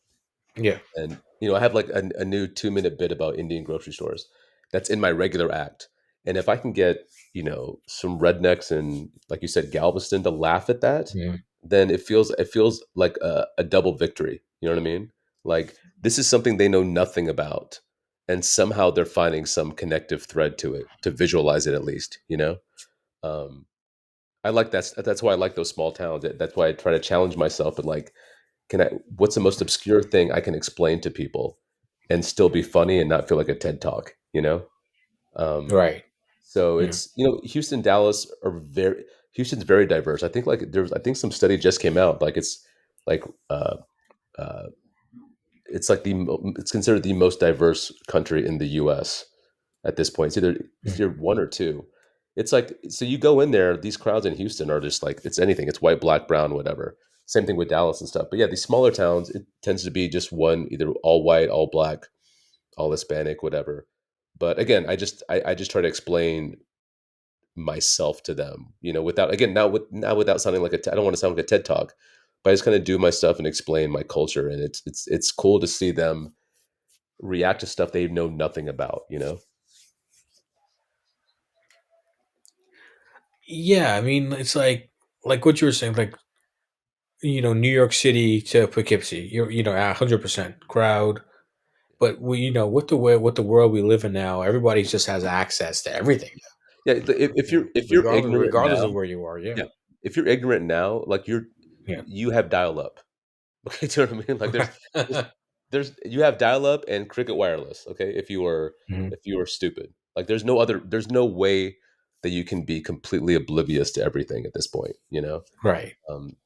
Yeah. and I have like a new 2 minute bit about Indian grocery stores that's in my regular act. And if I can get, some rednecks and like you said, Galveston to laugh at that, Hmm. then it feels like a double victory. You know what I mean? Like this is something they know nothing about. And somehow they're finding some connective thread to it, to visualize it at least, Um, I like that's why I like those small towns. That's why I try to challenge myself and like what's the most obscure thing I can explain to people and still be funny and not feel like a TED talk, Um, Right. so Yeah. it's, Houston, Dallas Houston's very diverse. I think I think some study just came out. Like like, uh, uh, it's like it's considered the most diverse country in the U.S. at this point. It's either one or two. It's like, so you go in there, these crowds in Houston are just like, it's anything. It's white, black, brown, whatever. Same thing with Dallas and stuff. But yeah, these smaller towns, it tends to be just one, either all white, all black, all Hispanic, whatever. But again, I just try to explain myself to them, without, again, now without sounding like I don't want to sound like a TED talk, but I just kind of do my stuff and explain my culture. And it's cool to see them react to stuff they know nothing about. Yeah. I mean, it's like what you were saying, like New York City to Poughkeepsie. You're 100% crowd. But with the world we live in now, everybody just has access to everything. Yeah, if you're ignorant Regardless now, of where you are. Yeah. yeah, if you're ignorant now, like Yeah. you have dial up. Okay, do you know what I mean? Like there's you have dial up and Cricket Wireless. Okay, Mhm. if you are stupid, like there's no way that you can be completely oblivious to everything at this point. Right.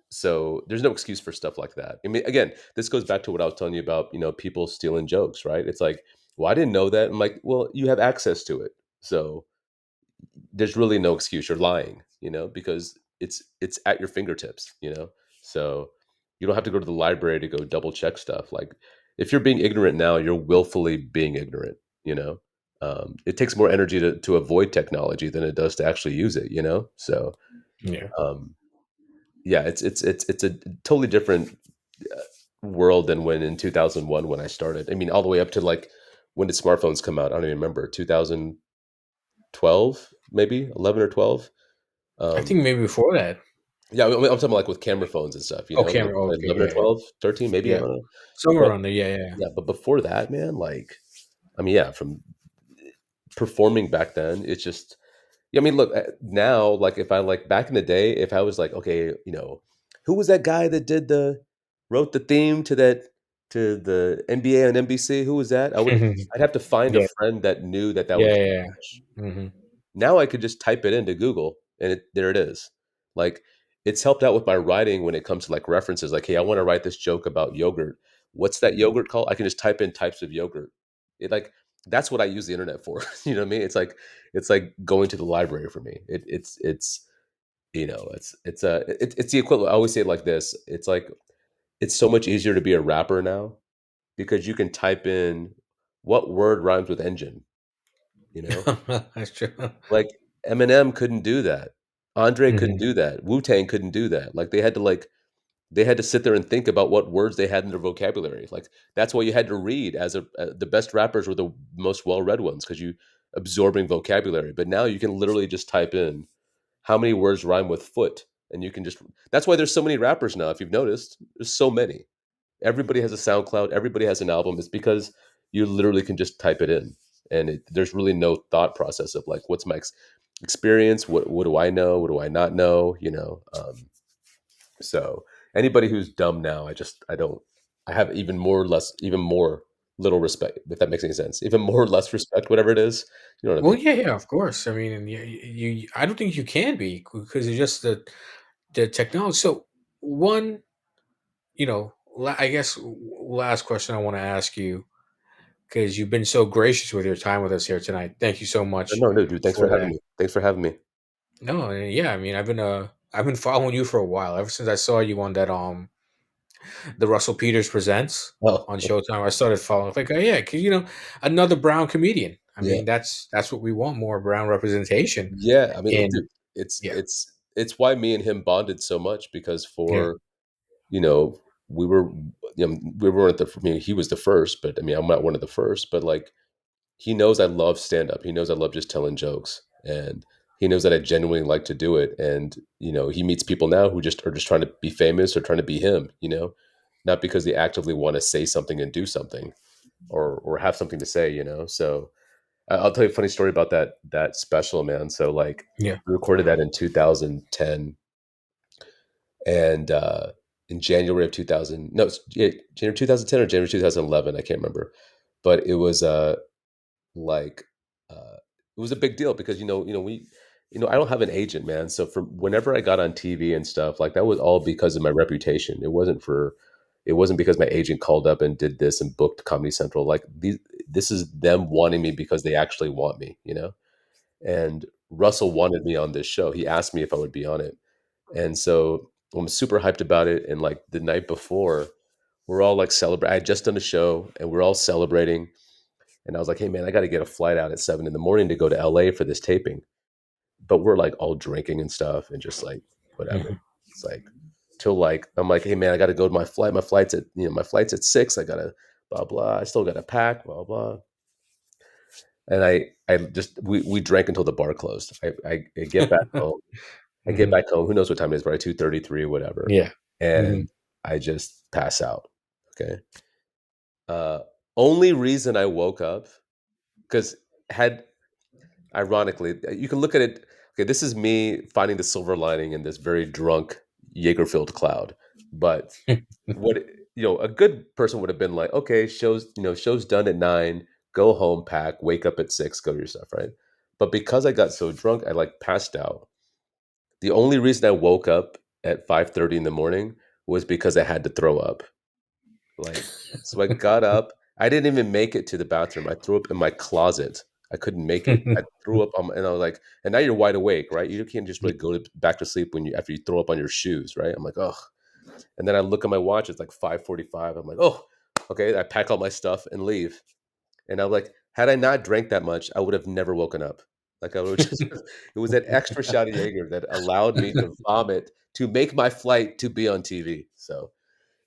So there's no excuse for stuff like that. I mean, again, this goes back to what I was telling you about. People stealing jokes, right? It's like, well, I didn't know that. I'm like, well, you have access to it, so there's really no excuse. You're lying, because it's at your fingertips, So you don't have to go to the library to go double check stuff. Like if you're being ignorant now, you're willfully being ignorant, it takes more energy to avoid technology than it does to actually use it, So Yeah. um yeah, it's a totally different world than when in 2001 when I started. I mean, all the way up to like, when did smartphones come out? I don't even remember. 2012, maybe 11 or 12. I think Um, maybe before that. yeah, I'm talking like with camera phones and stuff, Oh, like camera. Okay. 11 or Yeah. Yeah. 12, 13, maybe, I Yeah. don't know. Somewhere But around there. Yeah. Yeah. yeah, but before that, man, like, I mean, yeah, from performing back then, it's just, yeah, I mean, look, now, like, if I like back in the day, if I was like, okay, who was that guy that wrote the theme to the NBA on NBC? Who was that? Yeah. I'd have to find a Yeah. friend that knew that Yeah. was Yeah. Yeah. English. Hmm. Now I could just type it into Google and there it is. Like it's helped out with my writing when it comes to like references. Like, hey, I want to write this joke about yogurt. What's that yogurt called? I can just type in types of yogurt. It like that's what I use the internet for. You know what I mean? It's like going to the library for me. It's it's the equivalent. I always say it like this. It's like it's so much easier to be a rapper now because you can type in what word rhymes with engine. You know, That's true. like, Eminem couldn't do that. Andre couldn't Hmm. do that. Wu-Tang couldn't do that. Like, they had to sit there and think about what words they had in their vocabulary. Like, that's why you had to read as the best rappers were the most well-read ones because you absorbing vocabulary. But now you can literally just type in how many words rhyme with foot, and you can just that's why there's so many rappers now, if you've noticed. There's so many. Everybody has a SoundCloud, everybody has an album. It's because you literally can just type it in, and there's really no thought process of like, what's my experience? What do I know? What do I not know? So anybody who's dumb now, I don't. I have even more less, even more. little respect, if that makes any sense. Even more or less respect, whatever it is. You know what I Well, mean? yeah, yeah, of course. I mean, and I don't think you can be because it's just the technology. So one, I guess last question I want to ask you because you've been so gracious with your time with us here tonight. Thank you so much No, no, dude. Thanks for for having that. me. Thanks for having me. No, yeah, I mean, I've been following you for a while. Ever since I saw you on that the Russell Peters Presents Oh, on Showtime, I started following. Like, oh yeah, because another brown comedian. I yeah. mean, that's what we want, more brown representation. Yeah, I mean, And dude, it's yeah, it's it's why me and him bonded so much because yeah, you know, we were, we weren't the, I mean, he was the first, but I mean, I'm not one of the first, but like, he knows I love stand up. He knows I love just telling jokes, and he knows that I genuinely like to do it. And he meets people now who just are just trying to be famous or trying to be him. Not because they actively want to say something and do something or have something to say. So I'll tell you a funny story about that special, man. So like, yeah. we recorded that in 2010, and in January of 2000, no, yeah, January 2010 or January 2011, I can't remember, but it was like it was a big deal because we I don't have an agent, man. So from whenever I got on TV and stuff, like that was all because of my reputation. It wasn't because my agent called up and did this and booked Comedy Central. Like this is them wanting me because they actually want me. And Russell wanted me on this show. He asked me if I would be on it. And so I'm super hyped about it. And like the night before, we're all like celebrate. I had just done a show and we're all celebrating. And I was like, hey man, I got to get a flight out at 7 in the morning to go to LA for this taping. But we're like all drinking and stuff and just like whatever. Mhm. It's like till like I'm like, hey man, I got to go to my flight. My flight's at 6. I gotta blah blah. I still gotta pack blah blah. And I just we drank until the bar closed. I get back home. I get Mhm. back home. Who knows what time it is? Probably 2:33, whatever. Yeah. Mhm. And I just pass out. Okay. Uh, Only reason I woke up because had ironically, you can look at it. Okay, this is me finding the silver lining in this very drunk Jaeger-filled cloud. But what a good person would have been like, okay, show's done at 9, go home, pack, wake up at 6, go to your stuff, right? But because I got so drunk, I like passed out. The only reason I woke up at 5:30 in the morning was because I had to throw up. Like, so I got up. I didn't even make it to the bathroom. I threw up in my closet. I couldn't make it. I threw up on, and I was like, and now you're wide awake, right? You can't just really back to sleep when you after you throw up on your shoes, right? I'm like, oh. And then I look at my watch. It's like 5:45. I'm like, oh, okay. I pack all my stuff and leave. And I'm like, had I not drank that much, I would have never woken up. Like I would just, it was that extra shot of Jaeger that allowed me to vomit to make my flight to be on TV. So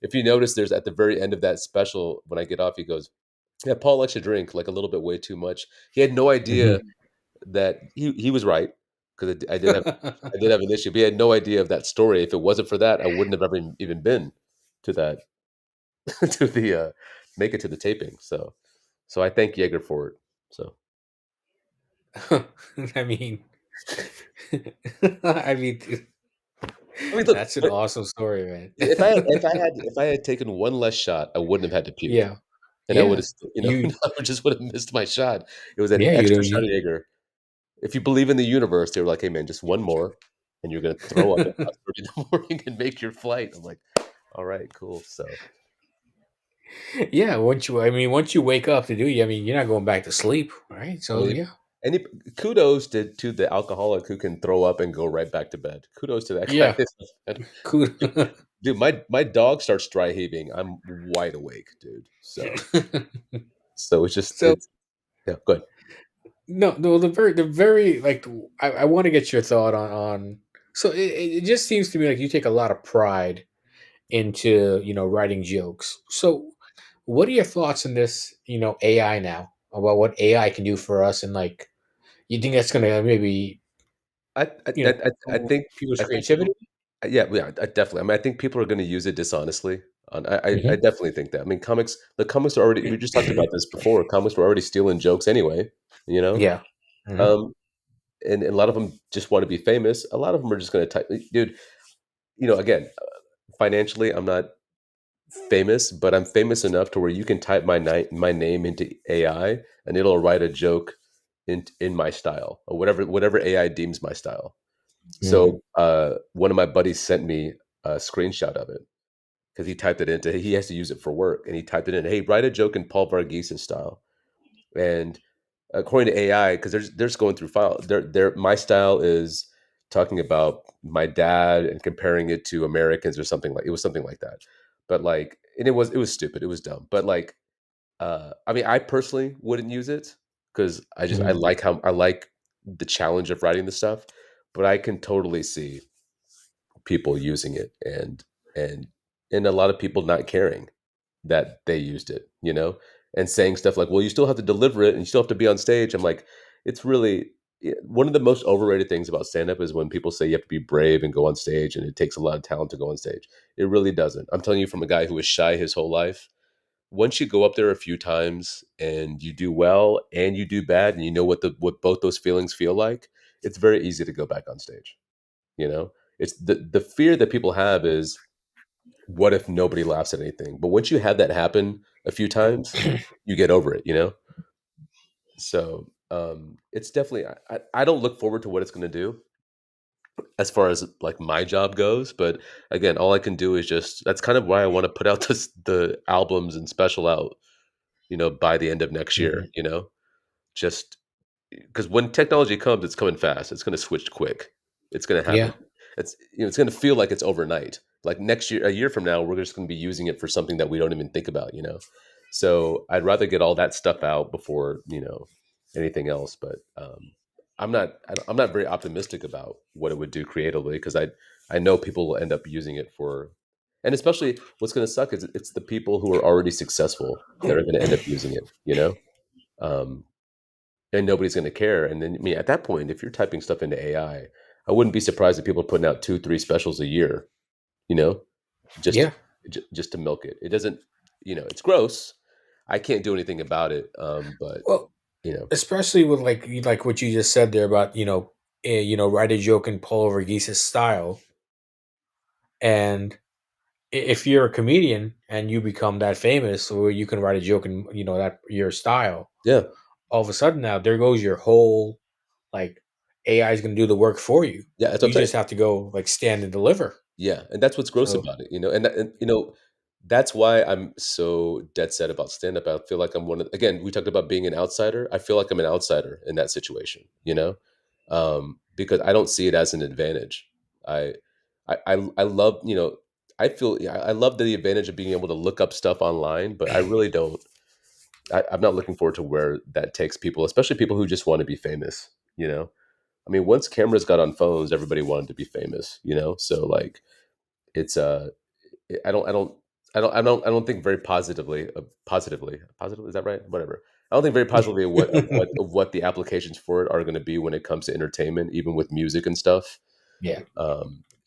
if you notice, there's at the very end of that special, when I get off, he goes, "Yeah, Paul likes to drink like a little bit way too much." He had no idea Mhm. that he was right because I did have an issue. But he had no idea of that story. If it wasn't for that, I wouldn't have ever even been to that to the make it to the taping. So I thank Yeager for it. So I mean, I mean, dude, I mean, look, that's an but awesome story, man. if I had taken one less shot, I wouldn't have had to puke, Yeah, and I would yeah. have, You, I just would have missed my shot. It was an yeah, you extra know, shot of Jaeger. If you believe in the universe, they were like, "Hey, man, just one more, and you're gonna throw up at 5:30 in the morning and make your flight." I'm like, "All right, cool." So, yeah. Once you wake up to do, I mean, you're not going back to sleep, right? I So mean, yeah, any kudos to the alcoholic who can throw up and go right back to bed. Kudos to that yeah. guy. Cool. Dude, my dog starts dry heaving. I'm wide awake, dude. So it's just So yeah, good. no, no, the very like I want to get your thought on. So it just seems to me like you take a lot of pride into writing jokes. So what are your thoughts on this? AI now about what AI can do for us, and like you think that's gonna maybe I I I I I promote think people's I think creativity? yeah, I definitely. I mean, I think people are going to use it dishonestly. I Hmm. definitely think that. I mean, the comics are already. We just talked about this before. Comics were already stealing jokes anyway. You know, Yeah. Hmm. um, and a lot of them just want to be famous. A lot of them are just going to type, dude. Again, financially, I'm not. famous, but I'm famous enough to where you can type my name into AI and it'll write a joke in my style or whatever AI deems my style. Mm. So one of my buddies sent me a screenshot of it because he typed it into he has to use it for work and he typed it in. Hey, write a joke in Paul Varghese style. And according to AI, because they're just going through file, their my style is talking about my dad and comparing it to Americans or something like it was something like that. But like, and it was stupid, it was dumb. But like, I mean, I personally wouldn't use it because I Mm. like how I like the challenge of writing the stuff. But I can totally see people using it and and a lot of people not caring that they used it, and saying stuff like, "Well, you still have to deliver it and you still have to be on stage." I'm like, it's really one of the most overrated things about stand up is when people say you have to be brave and go on stage and it takes a lot of talent to go on stage. It really doesn't. I'm telling you from a guy who was shy his whole life. Once you go up there a few times and you do well and you do bad and you know what both those feelings feel like, it's very easy to go back on stage, you know? It's the fear that people have is what if nobody laughs at anything? But once you have that happen a few times, you get over it, you know? So it's definitely I don't look forward to what it's gonna do as far as like my job goes. But again, all I can do is just that's kind of why I want to put out the albums and special out, by the end of next year, Mhm. just because when technology comes, it's coming fast. It's going to switch quick. It's going to happen. Yeah, It's going to feel like it's overnight. Like next year, a year from now, we're just going to be using it for something that we don't even think about. So I'd rather get all that stuff out before anything else. But I'm not very optimistic about what it would do creatively because I know people will end up using it for, and especially what's going to suck is it's the people who are already successful that are going to end up using it. Um, and nobody's going to care. And then, I mean, at that point, if you're typing stuff into AI, I wouldn't be surprised if people are putting out two, three specials a year, you know, just yeah. just to milk it. It doesn't, it's gross. I can't do anything about it. But Well, you know, especially with like what you just said there about write a joke in Paul Verghese's style, and if you're a comedian and you become that famous, or you can write a joke in that your style, yeah, all of a sudden now there goes your whole like AI is going to do the work for you. yeah. That's what You I'm saying. just have to go like stand and deliver. Yeah, and that's what's gross So about it. And that's why I'm so dead set about stand up. I feel like I'm one of again, we talked about being an outsider. I feel like I'm an outsider in that situation. Because I don't see it as an advantage. I I love, I feel yeah, I love the advantage of being able to look up stuff online, but I really don't I'm not looking forward to where that takes people, especially people who just want to be famous. I mean, once cameras got on phones, everybody wanted to be famous. So like it's I don't think very positively, is that right? Whatever. I don't think very positively of what the applications for it are going to be when it comes to entertainment, even with music and stuff. yeah.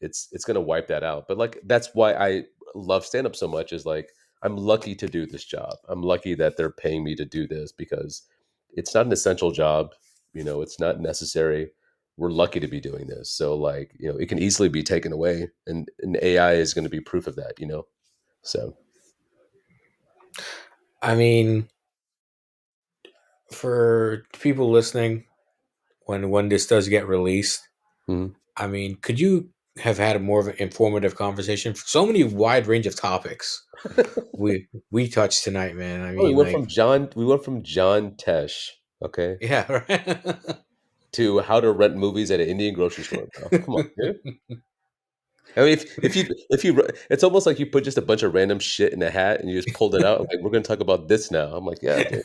It's going to wipe that out. But like that's why I love stand up so much is like I'm lucky to do this job. I'm lucky that they're paying me to do this because it's not an essential job. It's not necessary. We're lucky to be doing this. So like, it can easily be taken away and AI is going to be proof of that. So, I mean, for people listening, when this does get released, mhm. I mean, could you have had a more of an informative conversation? So many wide range of topics we touched tonight, man. I Oh, mean, like, we went from John Tesh, okay, yeah, right. to how to rent movies at an Indian grocery store, bro. Come on, dude. I mean, it's almost like you put just a bunch of random shit in a hat and you just pulled it out. Like, we're going to talk about this now. I'm like, yeah, dude.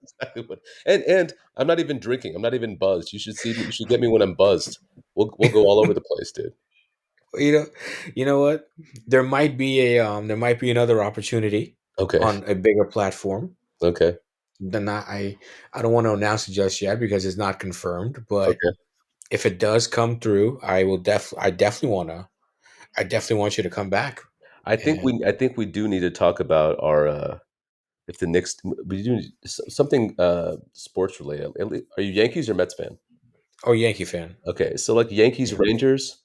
Exactly what. And I'm not even drinking. I'm not even buzzed. You should see me. You should get me when I'm buzzed. We'll go all over the place, dude. you know, you know what? There might be another opportunity Okay. on a bigger platform. Okay. Then I don't want to announce it just yet because it's not confirmed. But Okay. if it does come through, I definitely want you to come back. And I think we do need to talk about our if the Knicks we do something sports related. Are you Yankees or Mets fan? oh, Yankee fan. Okay, so like Yankees Yeah. Rangers,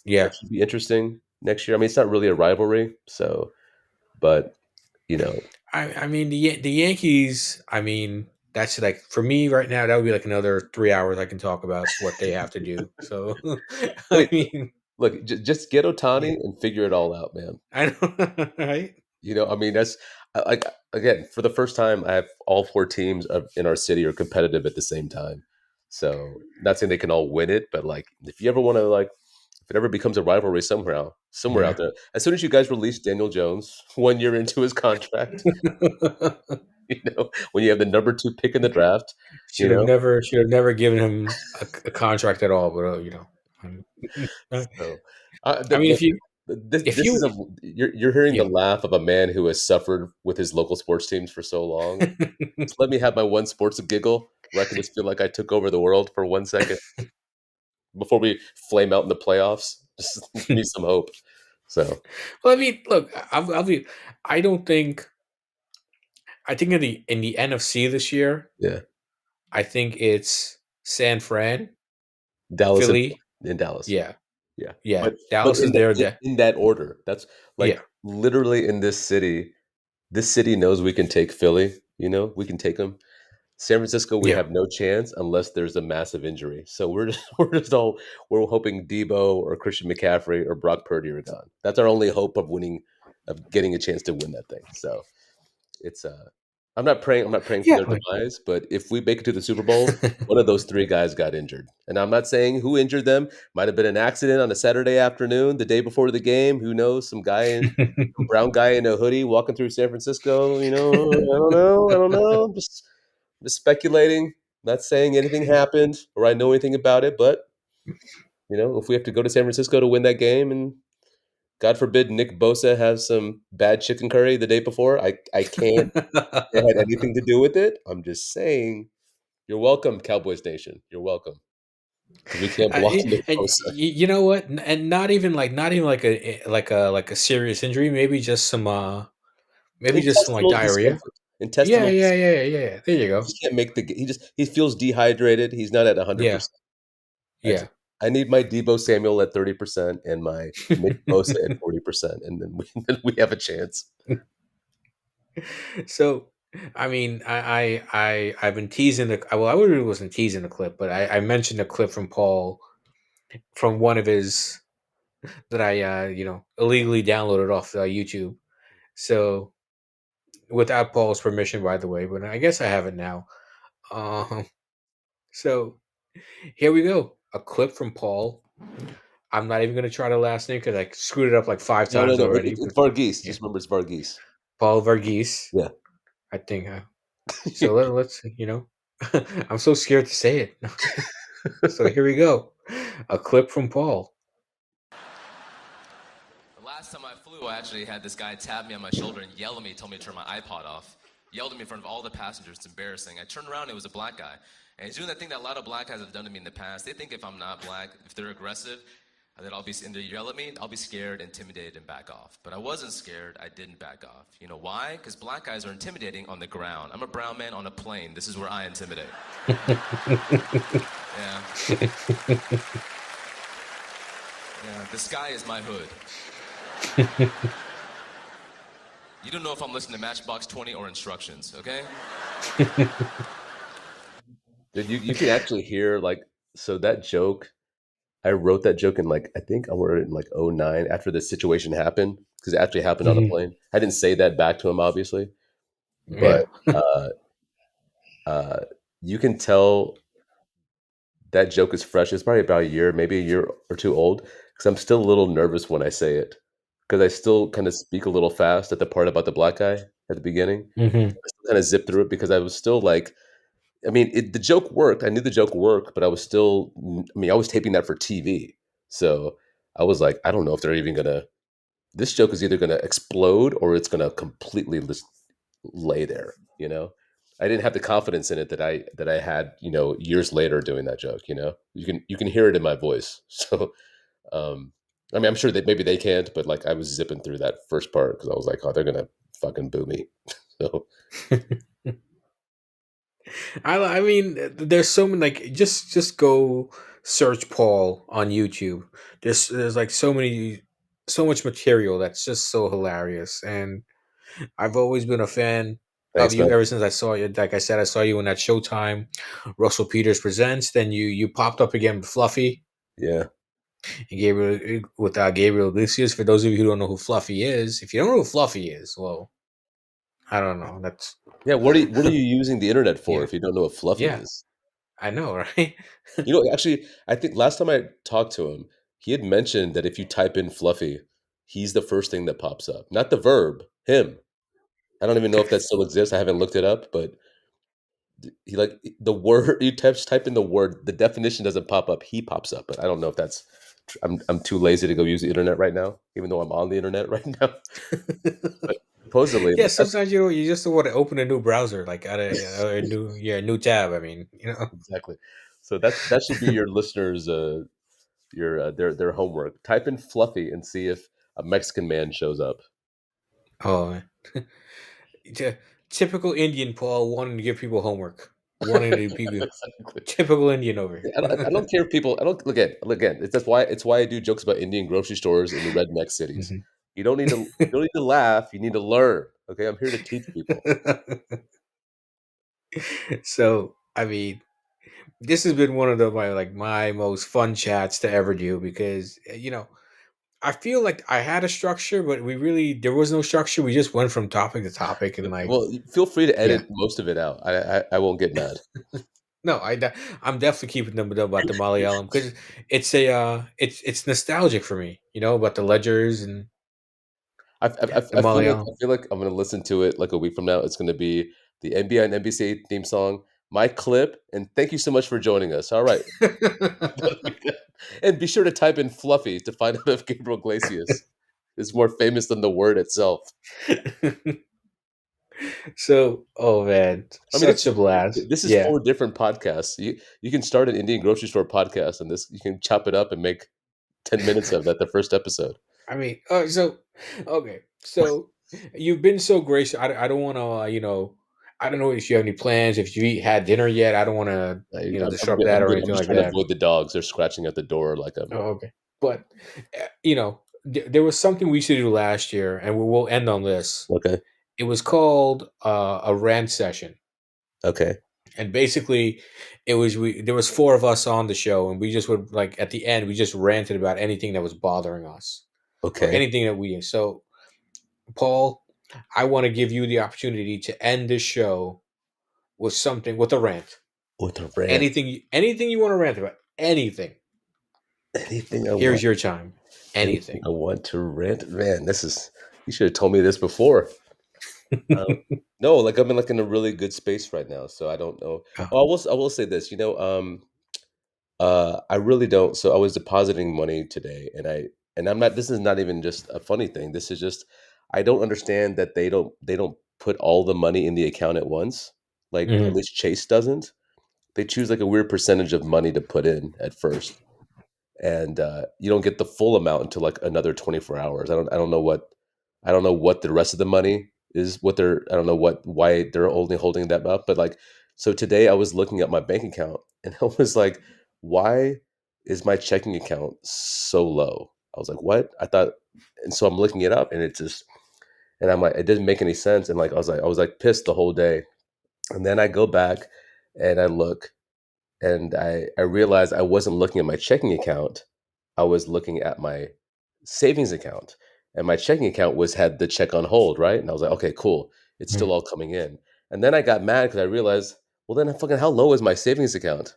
Yeah. that should be interesting next year. I mean, it's not really a rivalry, so But you know, I mean the Yankees. I mean that's like for me right now. That would be like another 3 hours I can talk about what they have to do. So I wait, mean, look, just get yeah, Otani and figure it all out, man. I know, right? I mean, that's like again for the first time, I have all four teams in our city are competitive at the same time. So not saying they can all win it, but like if you ever want to like if it ever becomes a rivalry somewhere out Yeah. there, as soon as you guys release Daniel Jones 1 year into his contract, when you have the number 2 pick in the draft, you know, Should have never given him a contract at all. But um, so I mean, look, if this is you a you're hearing the yeah. laugh of a man who has suffered with his local sports teams for so long. Just let me have my one sports giggle where I can just feel like I took over the world for 1 second before we flame out in the playoffs. Just give me some hope. So Well, I mean, look, I'll be. I don't think. I think in the NFC this year, yeah, I think it's San Fran, Dallas and Philly. in Dallas. Yeah, Yeah, yeah. but Dallas is there. in that order, that's like Yeah, literally in this city. This city knows we can take Philly. We can take them. San Francisco, we yeah. have no chance unless there's a massive injury. So we're just we're hoping Debo or Christian McCaffrey or Brock Purdy are gone. That's our only hope of winning, of getting a chance to win that thing. So it's I'm not praying for Yeah, their like demise, but if we make it to the Super Bowl, one of those three guys got injured. And I'm not saying who injured them. Might have been an accident on a Saturday afternoon, the day before the game. Who knows? Some brown guy in a hoodie walking through San Francisco, I don't know. I don't know. Just speculating, not saying anything happened or I know anything about it, but if we have to go to San Francisco to win that game and God forbid Nick Bosa has some bad chicken curry the day before, I can't it had anything to do with it. I'm just saying, you're welcome, Cowboys Nation. You're welcome because we can't block Nick and Bosa. you know what? And not even like a serious injury. Maybe just some like Intestinal diarrhea. discomfort. Yeah, Intestinal yeah, discomfort. yeah, yeah, yeah. There you He go. just can't make he feels dehydrated. He's not at Yeah, 100%. I just yeah. I need my Debo Samuel at 30% and my Nick Bosa at 40%, and then we then we have a chance. So, I mean, I've been teasing the. Well, I really wasn't teasing the clip, but I mentioned a clip from Paul from one of his that I illegally downloaded off YouTube. So without Paul's permission, by the way, but I guess I have it now. Um, so here we go, a clip from Paul. I'm not even gonna try the last name because I screwed it up like five No, no, times no. already. It's But Varghese. yeah, Just remember, it's Varghese. Paul Varghese, Yeah. I think. So let's I'm so scared to say it. So here we go. A clip from Paul. The last time I flew, I actually had this guy tap me on my shoulder and yell at me, told me to turn my iPod off. Yelled at me in front of all the passengers. It's embarrassing. I turned around, it was a black guy. And he's doing that thing that a lot of black guys have done to me in the past. They think if I'm not black, if they're aggressive, that I'll be, and they yell at me, I'll be scared, intimidated, and back off. But I wasn't scared, I didn't back off. You know why? Because black guys are intimidating on the ground. I'm a brown man on a plane. This is where I intimidate. Yeah, yeah. The sky is my hood. You don't know if I'm listening to Matchbox 20 or instructions, okay? Dude, you can actually hear like so that joke. I wrote that joke in like I think I wrote it in like '09 after the situation happened because it actually happened on the Mhm. plane. I didn't say that back to him obviously, but Yeah. uh, uh, you can tell that joke is fresh. It's probably about a year, maybe a year or two old because I'm still a little nervous when I say it because I still kind of speak a little fast at the part about the black guy at the beginning. Hmm. I still kind of zip through it because I was still like I mean, the joke worked. I knew the joke worked, but I was still. I mean, I was taping that for TV, so I was like, I don't know if they're even gonna. This joke is either gonna explode or it's gonna completely just lay there. I didn't have the confidence in it that I had. Years later doing that joke. You can hear it in my voice. So, um, I mean, I'm sure that maybe they can't, but like I was zipping through that first part because I was like, oh, they're gonna fucking boo me. So I mean, there's so many like just go search Paul on YouTube. There's like so much material that's just so hilarious, and I've always been a fan of Thanks, you man. ever since I saw you. Like I said, I saw you in that Showtime Russell Peters presents. Then you popped up again with Fluffy Yeah. and Gabriel with Gabriel Iglesias. For those of you who don't know who Fluffy is, if you don't know who Fluffy is, well, I don't know. That's Yeah, what are you using the internet for yeah, if you don't know what Fluffy yeah. is? I know, right? You know, actually, I think last time I talked to him, he had mentioned that if you type in Fluffy, he's the first thing that pops up. Not the verb, him. I don't even know if that still exists. I haven't looked it up, but he like the word you type in the word, the definition doesn't pop up. He pops up, but I don't know if that's. I'm too lazy to go use the internet right now, even though I'm on the internet right now. But supposedly, Yeah, that's sometimes you just want to open a new browser, like at a new a new tab. I mean, exactly. So that should be your listeners' their homework. Type in Fluffy and see if a Mexican man shows up. oh, Ty- typical Indian Paul wanting to give people homework, wanting to be Exactly. typical Indian over I here. don't care if people. I don't look again. It's why I do jokes about Indian grocery stores in the redneck cities. Mhm. You don't need to laugh. You need to learn. Okay, I'm here to teach people. So, I mean, this has been one of my most fun chats to ever do because I feel like I had a structure, but there was no structure. We just went from topic to topic and Well, feel free to yeah. edit most of it out. I won't get mad. No, I'm definitely keeping them about the Malayalam because it's nostalgic for me, about the ledgers and the Malayalam. I feel like I'm gonna listen to it like a week from now. It's gonna be the NBA and NBC theme song, my clip, and thank you so much for joining us. All right, and be sure to type in Fluffy to find out if Gabriel Iglesias is more famous than the word itself. So, oh man, I mean, such a blast. this is Yeah. 4 different podcasts. You can start an Indian grocery store podcast, and this you can chop it up and make 10 minutes of that the first episode. I mean, okay. So you've been so gracious. I don't want to, I don't know if you have any plans. If had dinner yet, I don't want to, disrupt that I'm or good. I'm anything just like trying to that. avoid the dogs. They're scratching at the door like I'm. Oh, okay. But there was something we should do last year, and we'll end on this. Okay. It was called a rant session, Okay. and basically, it was we. There was four of us on the show, and we just would like at the end we just ranted about anything that was bothering us or Okay. anything that we. So, Paul, I want to give you the opportunity to end this show with a rant. With a rant. Anything you want to rant about. Anything. Anything I Here's want. your time. Anything Anything. I want to rant. Man, this is. You should have told me this before. Uh, no, like I'm in a really good space right now, so I don't know. Oh. Oh, I will say this. I really don't. So I was depositing money today, and I'm not. This is not even just a funny thing. This is just I don't understand that they don't put all the money in the account at once. Like at Mhm. least Chase doesn't. They choose like a weird percentage of money to put in at first, and you don't get the full amount until like another 24 hours. I don't know what the rest of the money is. What they're I don't know what why they're only holding that up. But like so today I was looking at my bank account and I was like, why is my checking account so low? I was like, what? I thought, and so I'm looking it up and it just and I'm like, it didn't make any sense. And like I was like pissed the whole day. And then I go back and I look and I realized I wasn't looking at my checking account. I was looking at my savings account, and my checking account was had the check on hold, right? And I was like, okay, cool, it's still all coming in. And then I got mad because I realized, well, then fucking how low is my savings account?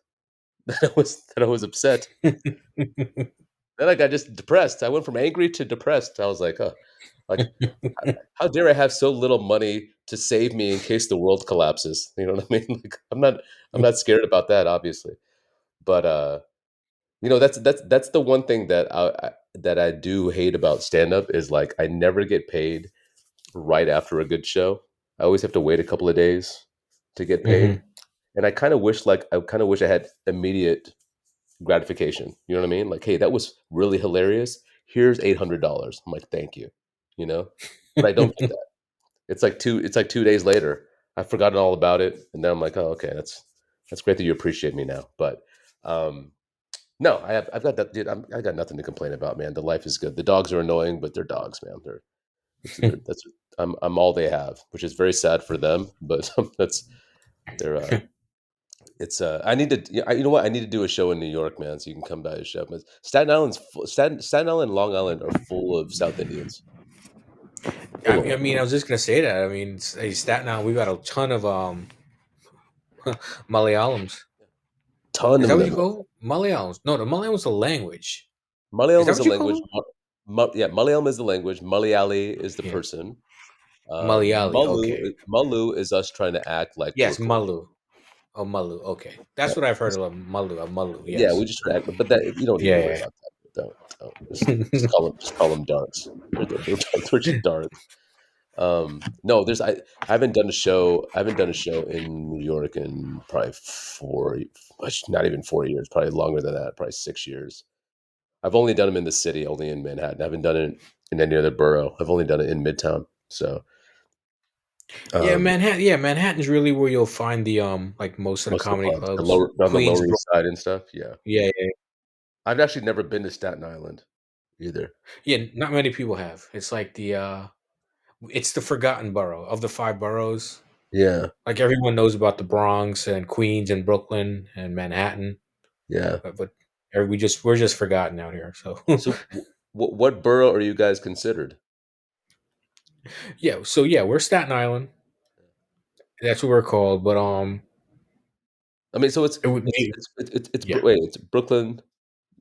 That I was upset. Then I got just depressed. I went from angry to depressed. I was like, oh, like how dare I have so little money to save me in case the world collapses? You know what I mean? Like I'm not scared about that, obviously, but that's the one thing that I do hate about stand up is like I never get paid right after a good show. I always have to wait a couple of days to get paid. Mhm. And I kind of wish I had immediate gratification. You know what I mean? Like, hey, that was really hilarious. Here's $800. I'm like, thank you. You know? But I don't get that. It's like 2 days later. I've forgotten all about it. And then I'm like, oh, okay, that's great that you appreciate me now. But no, I've got that dude. I got nothing to complain about, man. The life is good. The dogs are annoying, but they're dogs, man. They're that's I'm all they have, which is very sad for them. But that's they're I need to you know what, I need to do a show in New York, man. So you can come by a show. But Staten Island, and Long Island are full of South Indians, full of I them, mean, I was just gonna say that. I mean, Staten Island, we got a ton of Malayalam's. ton Is that of what you them. call Malayalam's? No, the Malayalam's a language. Is Malayalam that is a what you call language. them? Yeah, Malayalam is the language. Malayali is the Yeah, person. Malayali. Okay. Malu is us trying to act like we're Yes, Korean. Malu. Oh, Malu. Okay, that's what I've heard of Malu. Malu. Yeah, Yes. we just try to act, but that you don't need to worry Yeah. about that. Don't. Just call them darks. They're just darks. No, I haven't done a show. I haven't done a show in New York in probably not even 4 years, probably longer than that, probably 6 years. I've only done them in the city, only in Manhattan. I haven't done it in any other borough. I've only done it in Midtown. So Yeah, um, Manhattan. Yeah, Manhattan's really where you'll find the like most of the most of the comedy clubs, clubs. on the Queens, Lower East Side and stuff. Yeah, yeah, yeah, I've actually never been to Staten Island either. yeah. Not many people have. It's like it's the forgotten borough of the five boroughs. Yeah, Like everyone knows about the Bronx and Queens and Brooklyn and Manhattan, yeah. but we're just forgotten out here. So So, what borough are you guys considered? yeah, yeah, we're Staten Island. That's what we're called. But I mean, so it would be yeah, wait, it's Brooklyn,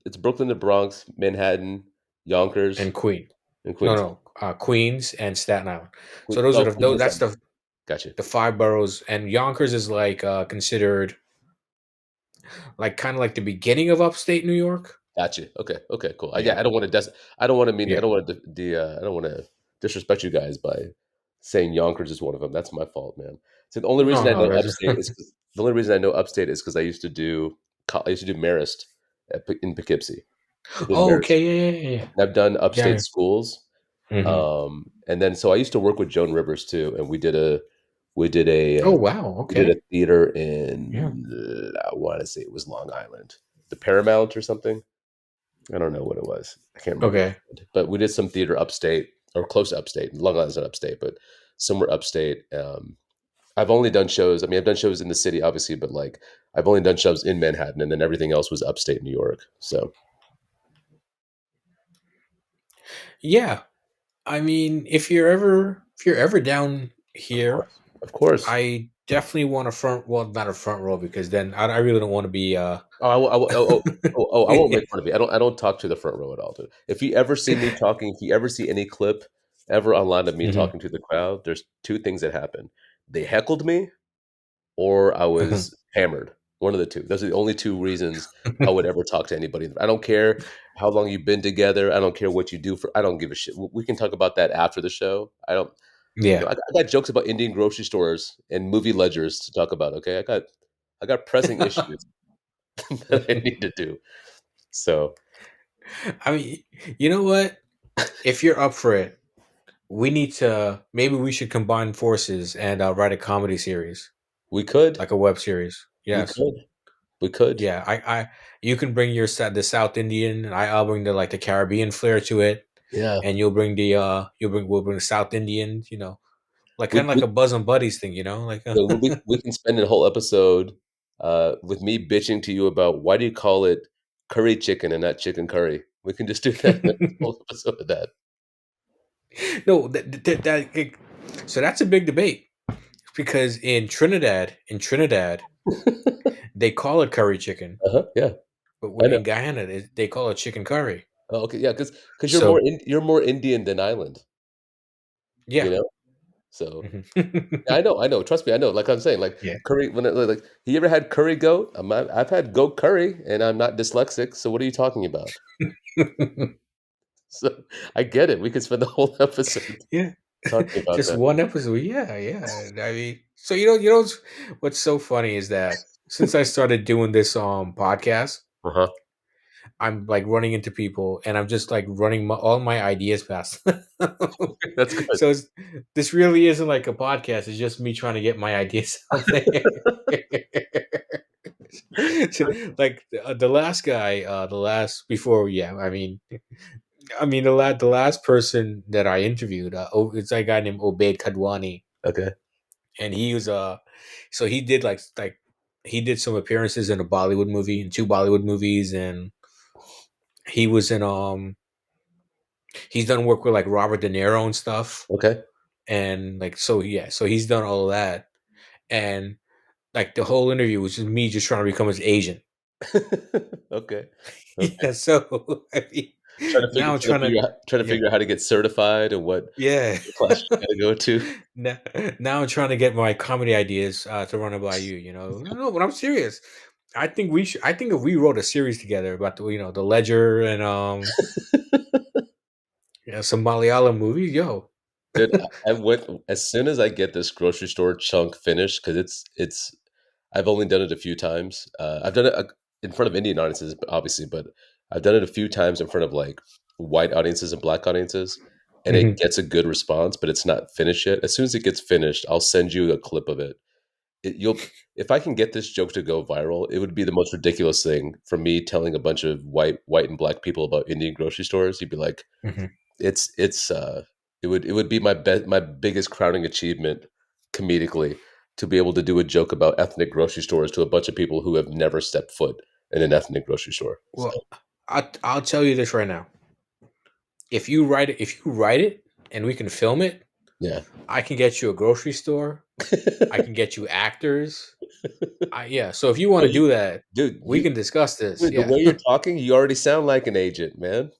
the Bronx, Manhattan, and Yonkers, Queen. and No, Queens. no, Queens and Staten Island. So those are Queens and that's Staten. Gotcha, the five boroughs, and Yonkers is like considered like kind of like the beginning of upstate New York. gotcha. Okay, okay, cool. Yeah, I don't want to I don't want to mean I yeah. don't want to I don't want to disrespect you guys by saying Yonkers is one of them. That's my fault, man. So the only No, reason I no, know that's upstate is 'cause, the only reason I know upstate is because I used to do Marist in Poughkeepsie. I did oh, Marist. okay, yeah, yeah, yeah, And I've done yeah. upstate schools. Yeah. Hmm. And then so I used to work with Joan Rivers too, and we did Oh, wow, we did a okay, theater yeah. in I want to say it was Long Island, the Paramount or something. I don't know what it was. I can't remember, Okay. but we did some theater upstate or close to upstate. Long Island's not upstate, but somewhere upstate. I've only done shows. I mean, I've done shows in the city, obviously, but like I've only done shows in Manhattan, and then everything else was upstate New York. So, Yeah, I mean, if you're ever down of here, course, of course. I definitely want a front. Well, not a front row because then I really don't want to be. Oh, I won't make fun of you. I don't talk to the front row at all, dude. If you ever see me talking, if you ever see any clip ever online of me Mhm. talking to the crowd, there's two things that happen. They heckled me or I was hammered. One of the two. Those are the only two reasons I would ever talk to anybody. I don't care how long you've been together. I don't care what you do for I don't give a shit. We can talk about that after the show. I don't Yeah. I got jokes about Indian grocery stores and movie ledgers to talk about, okay? I got pressing issues that I need to do. So I mean, you know what? If you're up for it, we need to. Maybe we should combine forces and write a comedy series, we could, like a web series. we Yes. could, we could. Yeah. You can bring the South Indian, and I'll bring the like the Caribbean flair to it, Yeah, and we'll bring the South Indian. You know, like kind of like we a Buzz and Buddies thing. You know, like. we can spend a whole episode with me bitching to you about why do you call it curry chicken and not chicken curry. We can just do that. A whole episode of that. No, so that's a big debate because in Trinidad, they call it curry chicken, Yeah, but I know. in Guyana, they call it chicken curry. Oh, okay, yeah, because So you're more Indian than island, you yeah. know. So Mhm. yeah, I know. Trust me, I know. Like I'm saying, like Yeah. curry. Like, you ever had curry goat? I've had goat curry, and I'm not dyslexic. So what are you talking about? So I get it. We could spend the whole episode Yeah. talking about Just that. one episode. Yeah, yeah. I mean, so what's so funny is that since I started doing this podcast, Uh huh. I'm like running into people and I'm just like running all my ideas past them. That's good. So this really isn't like a podcast. It's just me trying to get my ideas out there. So, like the last guy, the last before, yeah. I mean, I mean, the last person that I interviewed, it's a guy named Obaid Kadwani, Okay. and he was so he did he did some appearances in a Bollywood movie, in two Bollywood movies, and he was in he's done work with like Robert De Niro and stuff, Okay. and like so yeah, so he's done all of that, and like the whole interview was just me just trying to become his agent. Okay. Okay. Yeah, so I mean, now I'm trying to Trying to yeah figure out how to get certified and yeah. what class you gotta go to. now, now I'm trying to get my comedy ideas to run it by you. You know, no, but I'm serious. I think we should. I think if we wrote a series together about the Ledger and some Malayalam movies, yo. Dude, I went as soon as I get this grocery store chunk finished because it's I've only done it a few times. I've done it in front of Indian audiences, obviously, but I've done it a few times in front of like white audiences and black audiences, and it Mhm, gets a good response, but it's not finished yet. As soon as it gets finished, I'll send you a clip of it. You'll if I can get this joke to go viral, it would be the most ridiculous thing for me telling a bunch of white and black people about Indian grocery stores. You'd be like, mhm. it's it would be my biggest crowning achievement comedically to be able to do a joke about ethnic grocery stores to a bunch of people who have never stepped foot in an ethnic grocery store. So Well, I'll tell you this right now. If you write it, and we can film it, yeah. I can get you a grocery store. I can get you actors. Yeah. So if you want No, to do that, dude, we can discuss this. dude, the Yeah. way you're talking, you already sound like an agent, man.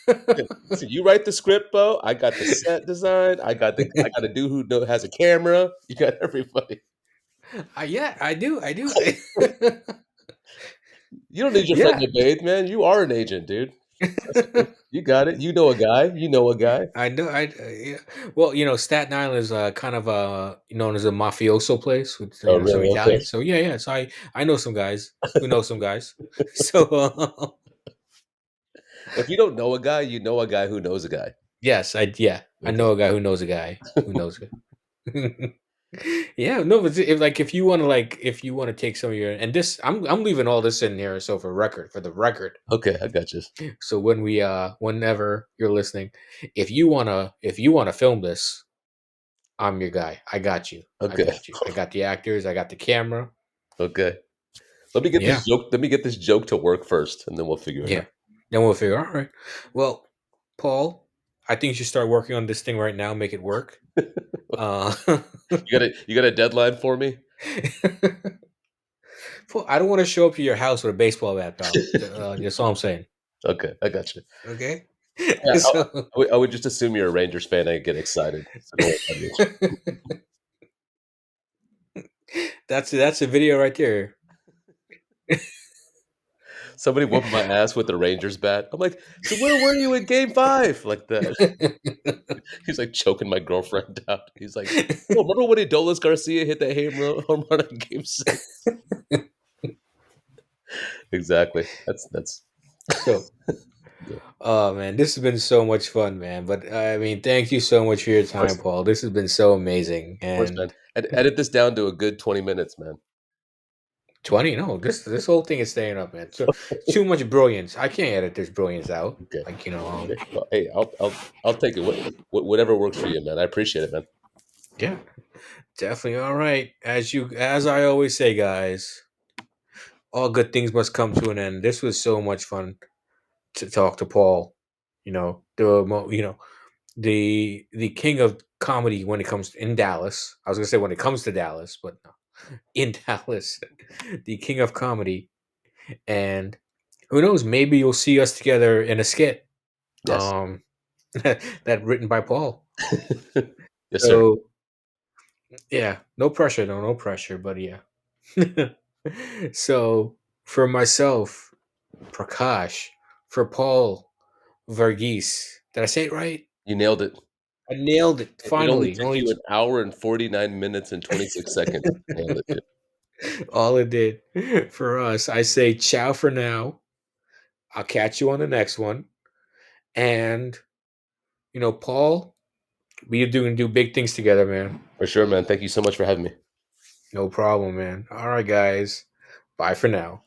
Yeah. So you write the script, bro. I got the set design. I got a dude who has a camera. You got everybody. Yeah, I do. I do. You don't need your friend Yeah. to bathe, man. You are an agent, dude. Trust me. You got it. You know a guy. You know a guy. I know. Yeah. Well, Staten Island is kind of known as a mafioso place with Oh, some really? Okay. Italians. So yeah, yeah. So I know some guys who know some guys. So If you don't know a guy, you know a guy who knows a guy. yes, I Okay. know a guy who knows a guy who knows it. Yeah, no, but if you want to if you want to take some of your and this, I'm leaving all this in here. So for the record, Okay, I got you. so when we whenever you're listening, if you wanna film this, I'm your guy. I got you. I Okay. got you. I got the actors. I got the camera. Okay. Yeah, Let me get this joke to work first, and then we'll figure it yeah. out. Then we'll figure. All right. Well, Paul, I think you should start working on this thing right now. Make it work. Uh, You got a deadline for me? Paul, I don't want to show up to your house with a baseball bat, pal. That's all I'm saying. Okay, I got you. Okay. Yeah, So I would just assume you're a Rangers fan. I get excited. So don't worry about it. that's a video right there. Somebody whooped my ass with the Rangers bat. I'm like, so where were you in Game Five? Like that. He's like choking my girlfriend out. He's like, oh, remember when Adolis Garcia hit that home run in Game Six? Exactly. That's So, yeah. Of oh man, this has been so much fun, man. But I mean, thank you so much for your time, course, Paul. This has been so amazing. of course, man. And And edit this down to a good 20 minutes, man. 20, no, this whole thing is staying up, man. So too much brilliance. I can't edit this brilliance out. Okay. Like Okay. Well, hey, I'll take it. Whatever works for you, man. I appreciate it, man. yeah, definitely. All right, as I always say, guys, all good things must come to an end. This was so much fun to talk to Paul. The king of comedy when it comes in Dallas. I was gonna say when it comes to Dallas, but no, in Dallas, the king of comedy. And who knows? Maybe you'll see us together in a skit. Yes. Um, that written by Paul. Yes, sir. So yeah, no pressure, though, no pressure. But yeah. So for myself, Prakash, for Paul Varghese, did I say it right? You nailed it. I nailed it It only finally. took you an hour and 49 minutes and 26 seconds. Nailed it, dude. All it did for us. I say ciao for now. I'll catch you on the next one. And Paul, we are doing do big things together, man. For sure, man. Thank you so much for having me. No problem, man. All right, guys. Bye for now.